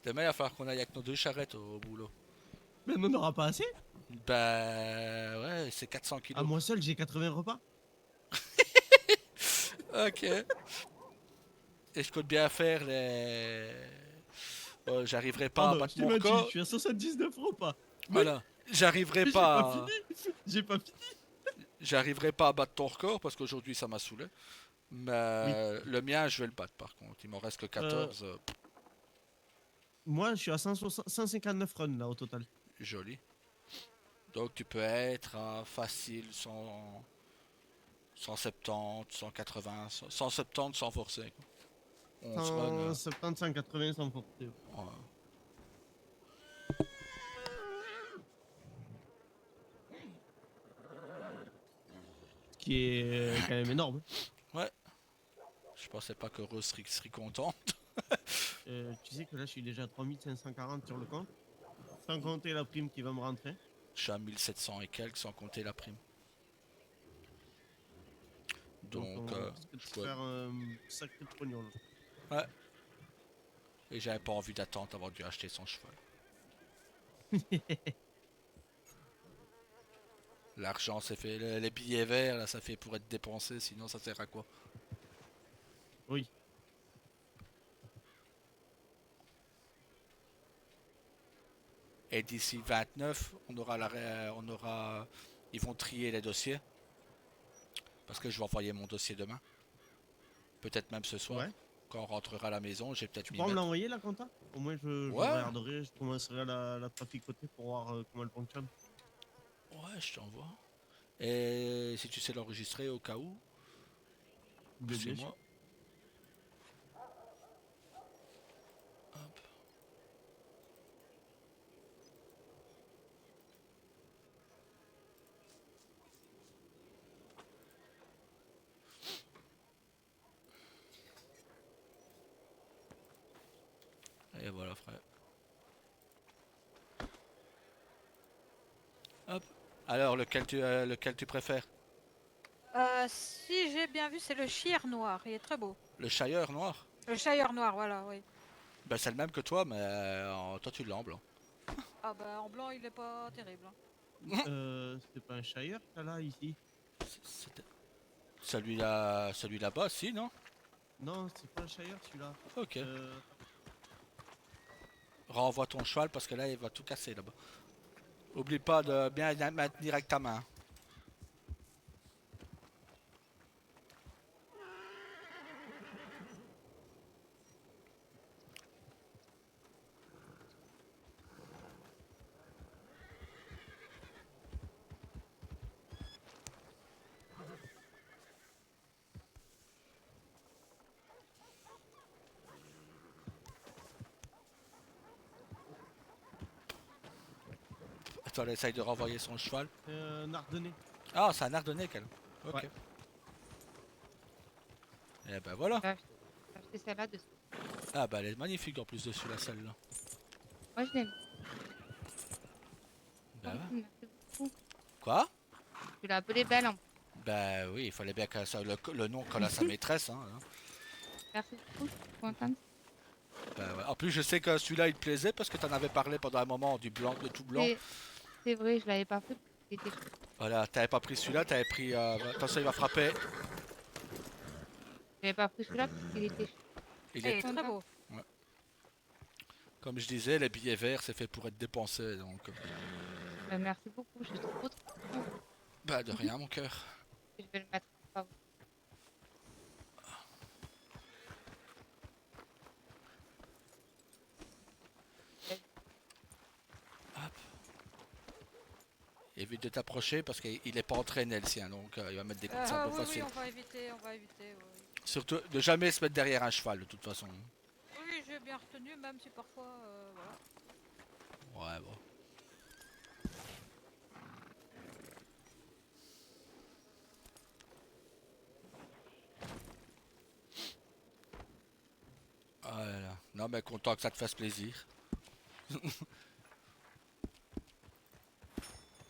Demain, il va falloir qu'on aille avec nos 2 charrettes au boulot. Mais on n'en aura pas assez. Bah ouais, c'est 400 À kilos. moi seul, j'ai 80 repas. Ok. Et je compte bien faire les... j'arriverai pas à Pardon, battre je t'ai mon menti, je record. suis à 79 repas. Mais, Voilà. J'arriverai mais j'ai pas pas, fini. J'ai pas fini. j'arriverai pas à battre ton record parce qu'aujourd'hui ça m'a saoulé. Mais le mien, je vais le battre par contre. Il m'en reste que 14. Moi, je suis à 159 runs là au total. Joli. Donc tu peux être à facile 100, 170, 180, 170 sans forcer, quoi. On se run. 170, 180 sans forcer. Ouais. Ce qui est quand même énorme. Je pensais pas que Rose serait content. Tu sais que là, je suis déjà à 3540 sur le compte. Sans compter la prime qui va me rentrer. Je suis à 1700 et quelques sans compter la prime. Donc, on risque de je se dois- faire un sacré pognon. Là. Ouais. Et j'avais pas envie d'attendre avant de lui acheter son cheval. L'argent, c'est fait. Les billets verts, là, ça fait pour être dépensé, sinon ça sert à quoi? Oui. Et d'ici 29, on aura ils vont trier les dossiers. Parce que je vais envoyer mon dossier demain. Peut-être même ce soir. Ouais. Quand on rentrera à la maison, j'ai peut-être Tu m'y pourras me mettre. l'envoyer la compta? Au moins, je Ouais, regarderai, je commencerai à la traficoter pour voir comment elle fonctionne. ouais, je t'envoie. Et si tu sais l'enregistrer au cas où, Mais c'est bien sûr. moi. Hop. Et voilà, frère. Hop. Alors, lequel tu préfères? Si j'ai bien vu, c'est le Shire noir. Il est très beau. Le Shire noir? Le Shire noir, voilà, oui. Ben, c'est le même que toi, mais toi tu l'as en blanc. Ah bah en blanc, il est pas terrible. C'est pas un Shire que t'as là, ici? C'était- celui là-bas, si, non? Non, c'est pas un Shire celui-là. Ok. Attends. Renvoie ton cheval parce que là, il va tout casser là-bas. Oublie pas de bien la maintenir avec ta main. Attends, elle essaye de renvoyer son cheval. C'est un Ardennais. Ah, c'est un Ardennais qu'elle. Ok. Ouais. Et ben voilà. J'ai acheté celle-là de. Ah bah elle est magnifique en plus dessus la celle-là. Moi, je l'aime. Bah ouais. Merci beaucoup. Quoi? Tu l'as appelée Belle en plus. Bah oui, il fallait bien que le nom colle à sa maîtresse. Hein. Merci beaucoup, je suis contente. Bah ouais. En plus, je sais que celui-là il te plaisait parce que t'en avais parlé pendant un moment du blanc, de tout blanc. C'est vrai, je l'avais pas pris parce qu'il était. Voilà, t'avais pas pris celui-là, t'avais pris. Attention, il va frapper. Je l'avais pas pris celui-là parce qu'il était. Il Il est, est très beau. comme je disais, les billets verts c'est fait pour être dépensé donc. Merci beaucoup, je suis trop Bah de rien, mon cœur. je vais le mettre en favori. Hop. Évite de t'approcher parce qu'il est pas entraîné le sien donc il va mettre des coups de sabot Oui, facile. on va éviter, oui. Surtout de jamais se mettre derrière un cheval de toute façon. Oui, j'ai bien retenu, même si parfois, voilà. Ouais, bon. Ah là là. Non mais content que ça te fasse plaisir.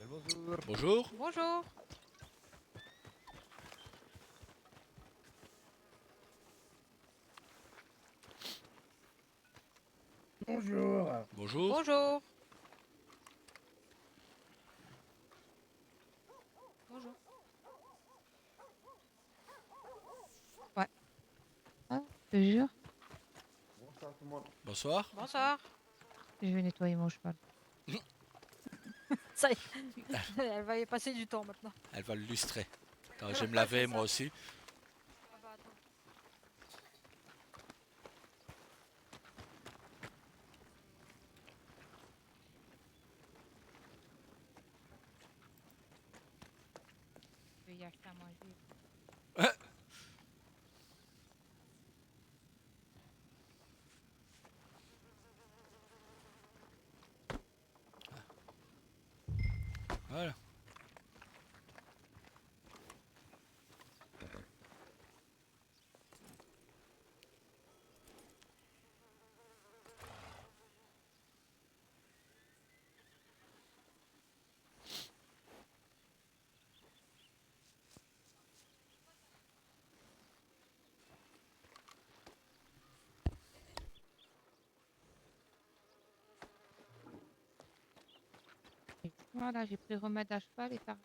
Bonjour. Bonjour. Bonjour. Bonjour. Bonjour. Bonjour. Bonjour. Ah, je te jure, Bonsoir tout le monde. Bonsoir. Bonsoir. je vais nettoyer mon cheval. Ça y est. Elle va y passer du temps maintenant. Elle va le lustrer. Attends, je vais me laver moi aussi. Ah bah, attends. Je vais y acheter à manger. Voilà. Voilà, j'ai pris remède à cheval et ça.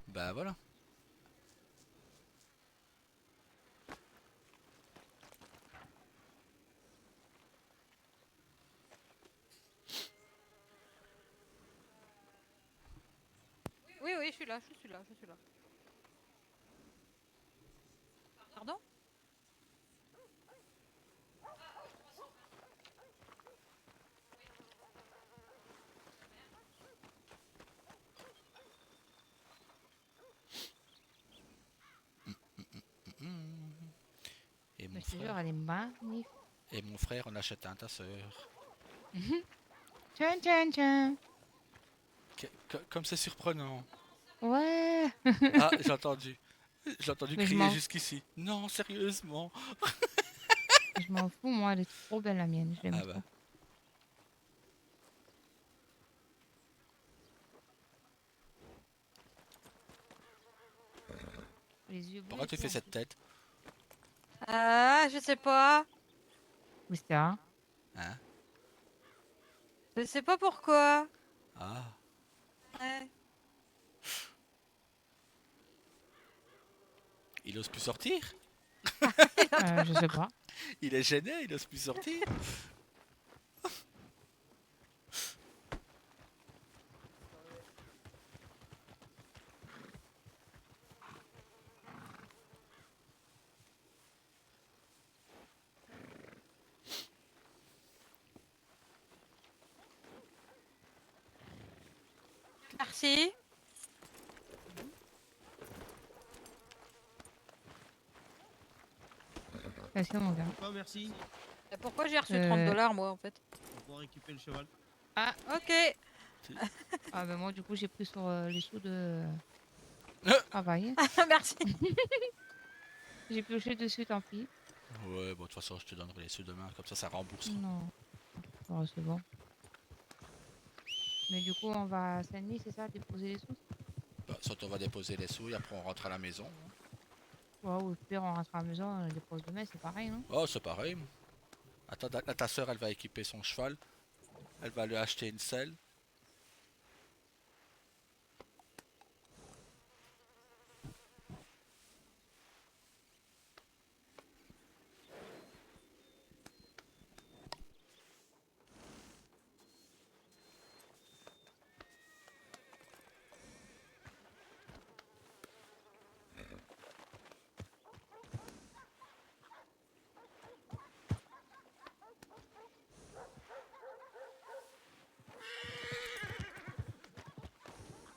Bah voilà. Oui, oui, je suis là, je suis là, je suis là. Pardon? Et mon Mais je te jure, frère. elle est magnifique. Et mon frère en achète un à ta sœur. Tiens, tiens, tiens. Comme c'est surprenant. Ouais. Ah, j'ai entendu. J'ai entendu Mais crier jusqu'ici. Non, sérieusement. je m'en fous, moi, elle est trop belle la mienne. Je l'aime Ah trop. bah. Les yeux bleus. Pourquoi et tu tout, fais en cette plus. tête? Ah, je sais pas. Oui, c'est ça. Hein? Je sais pas pourquoi. Ah. Ouais. Il ose plus sortir? Je sais pas. Il est gêné, il ose plus sortir. Merci. Merci, mon gars. Pas merci. Et pourquoi j'ai reçu 30 $ moi en fait? Pour pouvoir récupérer le cheval. Ok. Ah, ben moi, du coup, j'ai pris sur les sous de travail. Merci. J'ai pioché dessus, tant pis. Ouais, bon, de toute façon, je te donnerai les sous demain, comme ça rembourse. Non. Oh, c'est bon. Mais du coup, on va à Saint-Denis, c'est ça, déposer les sous? Bah, soit on va déposer les sous et après on rentre à la maison. Ouais, ou au pire, on rentre à la maison, on les dépose demain, c'est pareil, non? Oh, c'est pareil. Attends, là, ta soeur, elle va équiper son cheval. Elle va lui acheter une selle.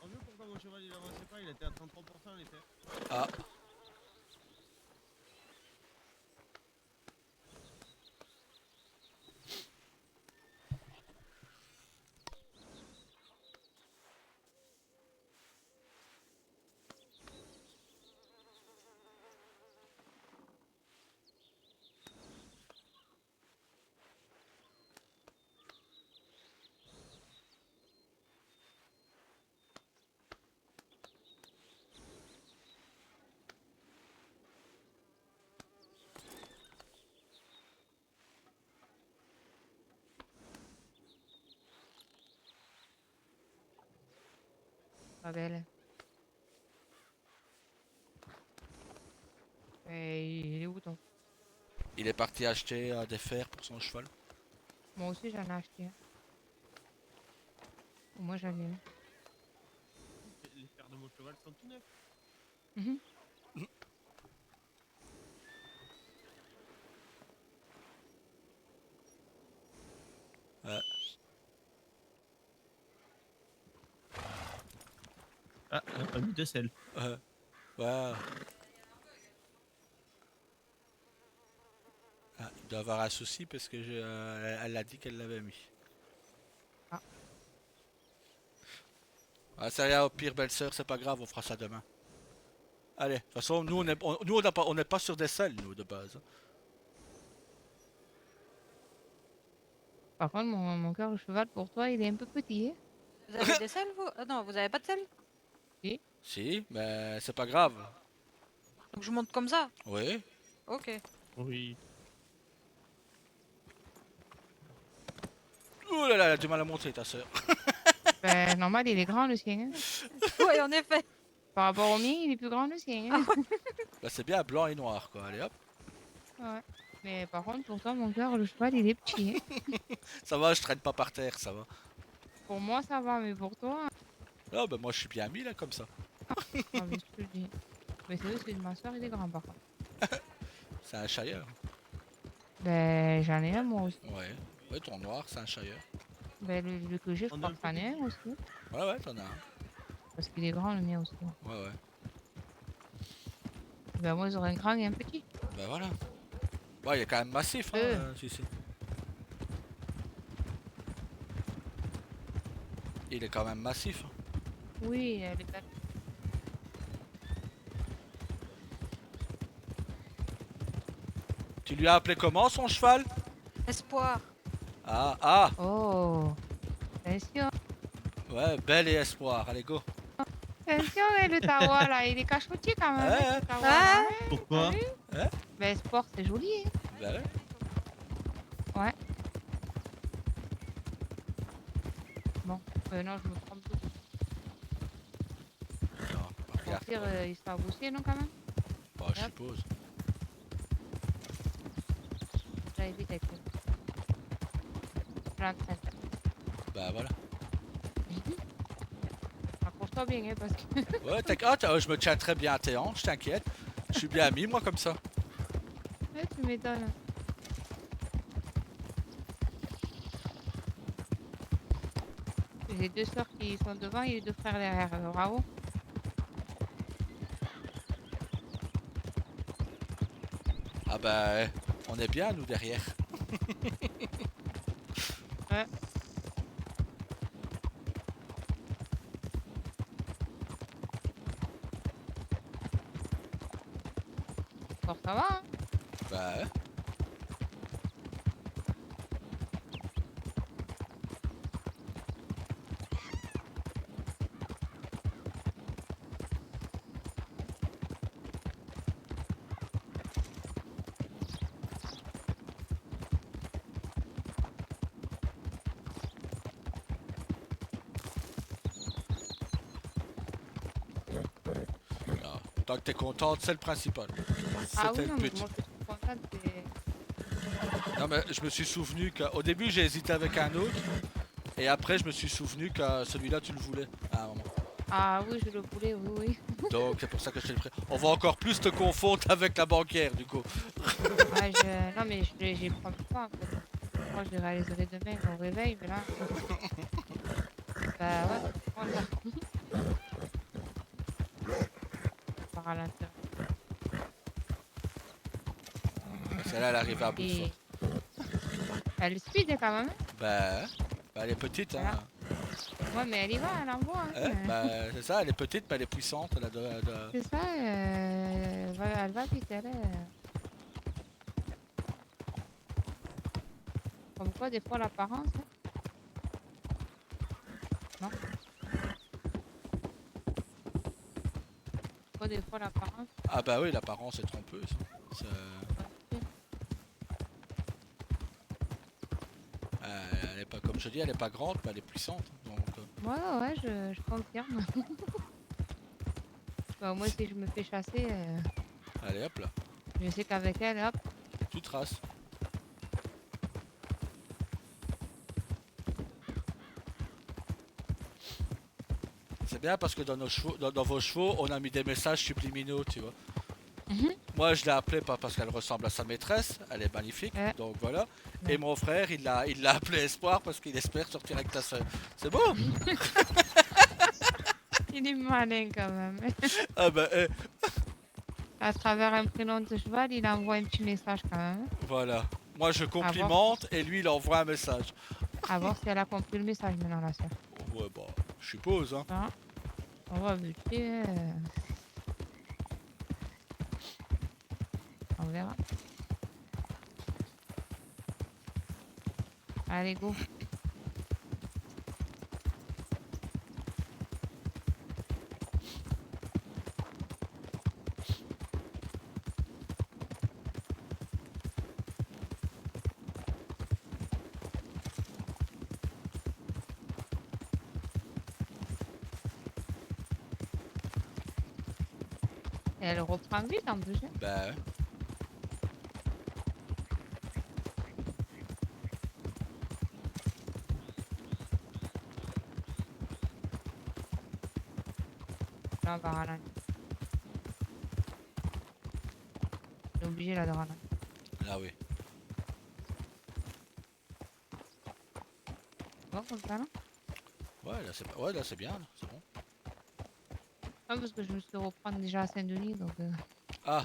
En mieux pourquoi mon cheval il avançait pas, il était à 33% il était. Ah. Pas belle. Et il est où, ton? Il est parti acheter des fers pour son cheval. Moi aussi, j'en ai acheté un. Ou moi, j'en ai un. Les fers de mon cheval sont tout neufs. Mhm. Ah, elle a pas mis de sel. Ouais. Ah, il doit avoir un souci parce que elle a dit qu'elle l'avait mis. Ah. Ah, c'est rien, au pire, belle-sœur, c'est pas grave, on fera ça demain. Allez, de toute façon, nous, on n'est pas sur des selles, nous, de base. Par contre, mon cœur, le cheval, pour toi, il est un peu petit, hein? Vous avez des selles vous? Non, vous avez pas de selles? Si, mais c'est pas grave. Donc je monte comme ça? Oui. Ok. Oui. Ouh là là, elle a du mal à monter, ta sœur. Ben, normal, il est grand le sien. Hein. Oui, en effet. Par rapport au mien, il est plus grand le sien. Hein. Bah, c'est bien blanc et noir, quoi. Allez hop. Ouais. Mais par contre, pour toi, mon cœur, le cheval, il est petit. Hein. Ça va, je traîne pas par terre, ça va. Pour moi, ça va, mais pour toi, Ah, bah, moi, je suis bien mis, là, comme ça. ah, mais je te le dis. Mais c'est vrai, celui de ma soeur, il est grand par contre. C'est un Shire. Ben, j'en ai un moi aussi. Ouais. Ouais, ton noir, c'est un Shire. Ben, le que j'ai, je On a crois un que j'en ai un aussi. Ouais, ouais, t'en as un. Parce qu'il est grand, le mien aussi. Ouais, ouais. Ben, moi, j'aurais un grand et un petit. Bah, voilà. Ouais, il est quand même massif, hein, si, si. Il est quand même massif. Hein. Oui, elle est belle. Tu lui as appelé comment, son cheval? Espoir. Ah, ah. Oh, attention. Ouais, belle et espoir. Allez, go. Attention, hein, le tawa, là, il est cachotier quand même. Ouais, hein, ouais. ce tawa, Ouais. là, hein. Pourquoi? T'as vu Ben, sport, c'est joli. Hein. Bah, ouais. Ouais. Bon, non, je me trompe tout. Non, Pour regarde. dire, il sera bossé, non, quand même. Bah, je suppose. J'avais vite avec lui. Je l'entraîne. Bah, voilà. Accroche-toi bien, hein, parce que... Ouais, je me tiens très bien à tes hanches, t'inquiète. Je suis bien mis, moi, comme ça. Ouais, tu m'étonnes. J'ai deux sœurs qui sont devant et deux frères derrière. Bravo. Ah bah, on est bien, nous, derrière. Ouais. Bon, ça va, hein. Bah, ouais. Ah, tant que t'es contente, c'est le principal. Ah C'était oui, non, le mais but. moi, je suis contente. C'est... Non, mais je me suis souvenu qu'au début, j'ai hésité avec un autre. Et après, je me suis souvenu que celui-là, tu le voulais. À un moment. Ah oui, je le voulais, oui, oui. Donc, c'est pour ça que je t'ai pris. On va encore plus te confondre avec la banquière, du coup. Ouais, non, mais j'ai promis pas, en fait. Moi, je le réaliserai demain au réveil, mais là... Bah ouais, voilà. On va ralentir. Celle-là, elle arrive à bout de Et... force. Elle est speed, quand même. Bah, elle est petite, hein. Voilà. Ouais, mais elle y va, elle envoie. Hein. Hein, bah, c'est ça, elle est petite, mais elle est puissante. Elle a C'est ça, elle va vite, elle est... Comme quoi, des fois, l'apparence... Hein. Non. Des fois, l'apparence... Ah bah oui, l'apparence est trompeuse. C'est- elle est pas, comme je dis, elle est pas grande, mais elle est puissante. Donc, Ouais, je confirme. Bah, moi, si je me fais chasser, allez hop là, je sais qu'avec elle, hop, tu traces. C'est bien parce que dans nos chevaux, dans vos chevaux, on a mis des messages subliminaux, tu vois. Mhm. Moi, je l'ai appelée pas parce qu'elle ressemble à sa maîtresse, elle est magnifique, Ouais. donc voilà. Ouais. Et mon frère, il l'a appelé Espoir parce qu'il espère sortir avec ta soeur. C'est beau. il est malin quand même. Ah bah, À travers un prénom de cheval, il envoie un petit message quand même. voilà. Moi, je complimente et lui, il envoie un message. À voir si elle a compris le message maintenant, la sœur. Ouais, bah, je suppose, hein. Hein. On va buter. On verra. Allez, go. Elle reprend vite en plus. Hein. Bah ouais. Là, on va ralentir. On est obligé là de ralentir. Là oui. Bon, comme ça, là. Ouais, là c'est bien, là. C'est bon. Non, parce que je me suis reprendre déjà à Saint-Denis, donc... Ah,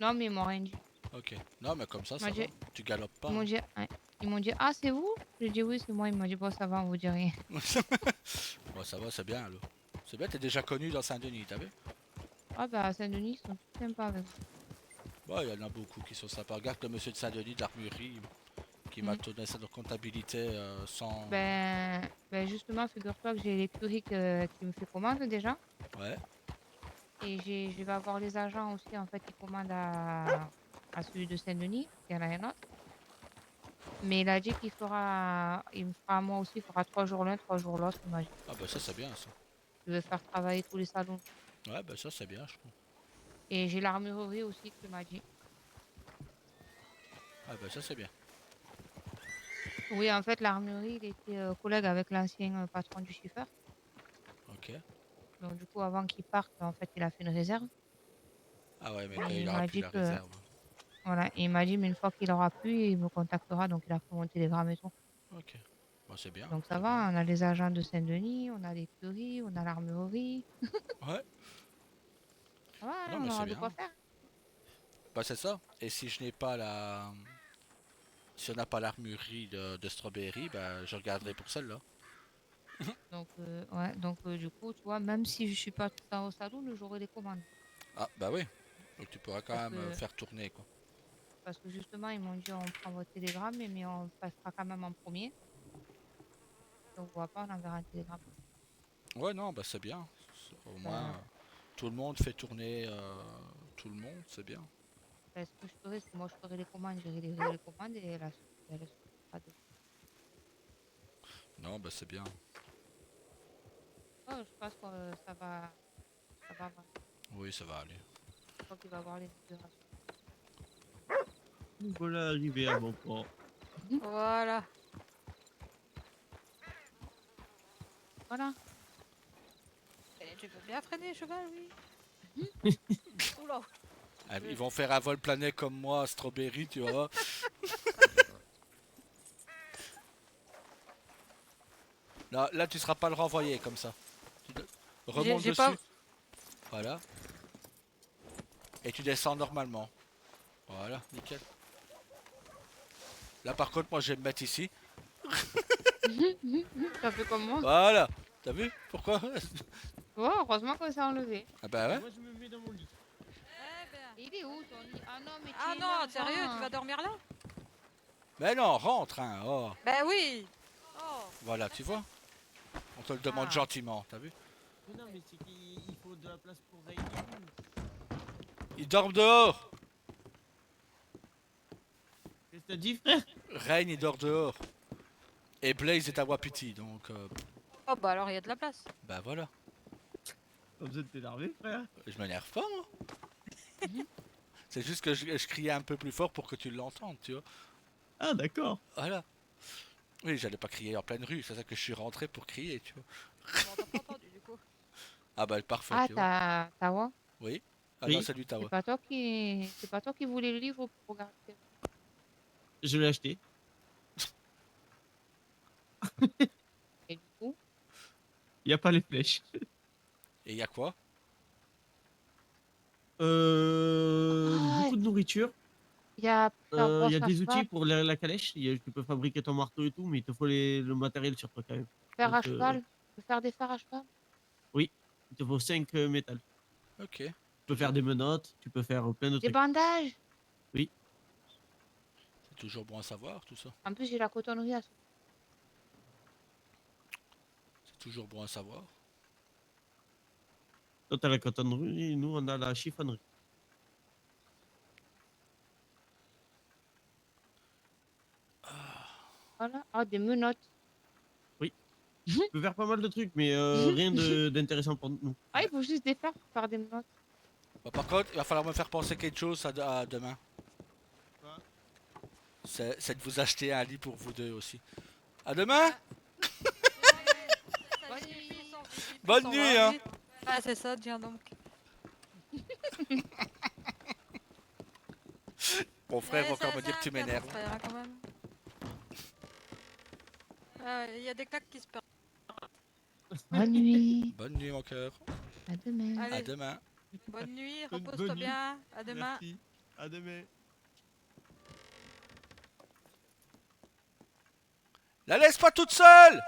Non, mais ils m'ont rien dit. ok. Non, mais comme ça Moi, va. j'ai- Tu galopes pas. Ils m'ont dit... ouais. Ils m'ont dit, ah, c'est vous? J'ai dit, oui, c'est moi. Ils m'ont dit, bon, ça va, on vous dit rien. Bon, ça va, c'est bien, alors. C'est bien, t'es déjà connu dans Saint-Denis, t'as vu? Ah, bah, à Saint-Denis, ils sont tous sympas avec moi. Ouais, il y en a beaucoup qui sont sympas. Regarde le monsieur de Saint-Denis de l'Armurerie qui m'a donné sa comptabilité sans... Ben, justement, figure-toi que j'ai l'écurie qui me fait commande déjà. Ouais. Et je vais avoir les agents aussi, en fait, qui commandent à celui de Saint-Denis. Il y en a un autre. Mais il a dit il me fera moi aussi, il fera 3 jours l'un, 3 jours l'autre. Il m'a dit, Ah bah ça c'est bien ça. je vais faire travailler tous les salons. Ouais bah ça c'est bien je trouve. Et j'ai l'armurerie aussi qui m'a dit. Ah bah ça c'est bien. Oui, en fait, l'armurerie, il était collègue avec l'ancien patron du chiffeur. Ok. Donc, du coup, avant qu'il parte, en fait, il a fait une réserve. Ah ouais mais Et quand il il aura m'a plus dit la que, réserve. voilà, et il m'a dit, mais une fois qu'il aura pu, il me contactera. Donc, il a fait mon télégramme et tout. Ok. Bon c'est bien. Donc, ça c'est va, on a les agents de Saint-Denis, on a l'écurie, on a l'armurerie. bien. Ouais. Ça va, hein, Non on mais c'est aura de quoi bien. faire. Bah c'est ça. Et si je n'ai pas la... Si on n'a pas l'armurerie de Strawberry, bah je regarderai pour celle-là. Donc, ouais, donc du coup, tu vois, même si je suis pas tout le temps au salon, j'aurai des commandes. Ah bah oui. Donc tu pourras quand Parce même que, faire tourner quoi. parce que justement, ils m'ont dit, on prend votre télégramme, mais on passera quand même en premier. Donc, on va pas, on enverra un télégramme. Ouais non bah c'est bien. Au moins Euh, tout le monde fait tourner tout le monde, c'est bien. ce que je ferai, c'est moi, je ferai les commandes, j'irai livrer les commandes et la suite, elle s'occupera de... Non bah c'est bien. Oh, je pense que ça va avancer. Oui ça va aller. Je crois qu'il va y avoir l'inauguration. Nous voilà arrivés à bon port. Voilà. Voilà. Et tu veux bien freiner, cheval, oui. Oula. Ah, ils vont faire un vol plané comme moi à Strawberry, tu vois. Là, là, tu seras pas le renvoyer comme ça. Remonte J'ai dessus. pas... Voilà. Et tu descends normalement. Voilà, nickel. Là, par contre, moi, je vais me mettre ici. Ça fait comme moi. Voilà. T'as vu? Pourquoi? Oh, heureusement que c'est enlevé. Ah bah ouais. Moi je me mets dans mon lit. Eh ben. Il est où ton lit? Ah non, mais tu Ah es non, là, sérieux, tu va. vas dormir là? Mais non, rentre, hein. Oh. Ben oui. Oh. Voilà, tu vois? On te le demande Ah. gentiment, t'as vu? Mais non, mais c'est qu'il faut de la place pour Ray et tout. Ils dorment dehors. Qu'est-ce que t'as dit, frère? Rain, il dort dehors. Et Blaze est à Wapiti, donc Oh bah alors il y a de la place. bah voilà. Pas besoin de t'énerver, frère. Je m'énerve pas, moi. C'est juste que je criais un peu plus fort pour que tu l'entendes, tu vois. Ah, d'accord. Voilà. Oui, j'allais pas crier en pleine rue, c'est ça que je suis rentré pour crier, tu vois. On m'entend pas entendu du coup. Ah bah parfait, Ah, tu vois. t'as ouais? Oui. Ah Oui. non, c'est lui, C'est Tawa. pas toi qui voulais le livre pour regarder. Je l'ai acheté. Et du coup, Il a pas les flèches. Et y a quoi? Ah, Beaucoup de nourriture. il y a plusieurs Il y brosses a à des outils cheval. pour la calèche. Tu peux fabriquer ton marteau et tout, mais il te faut le matériel sur toi quand même. Fer à Donc, cheval. Tu peux faire des fers à cheval. oui, il te faut 5 métal. Ok. Tu peux faire des menottes, tu peux faire plein de Des trucs. bandages. Oui. C'est toujours bon à savoir, tout ça. En plus, j'ai la cotonnerie à C'est toujours bon à savoir. Toi, t'as la cotonnerie, nous, on a la chiffonnerie. Voilà. Ah, des menottes. Tu peux faire pas mal de trucs, mais rien d'intéressant pour nous. Ah, il faut juste des fers pour faire des menottes. Bon, par contre, il va falloir me faire penser quelque chose à demain. Quoi? C'est de vous acheter un lit pour vous deux aussi. À demain. Bonne nuit. Bonne nuit, hein. Ah, c'est ça, tiens donc. Mon frère va Ouais, encore ça- me dire ça que tu a un cadre, m'énerves. frère, hein, quand même. Ah, il y a des claques qui se perdent. Bonne nuit. Bonne nuit, mon cœur. À demain. À Allez, demain. bonne nuit, Bonne repose-toi nuit. bien. À demain. Merci. À demain. La laisse pas toute seule.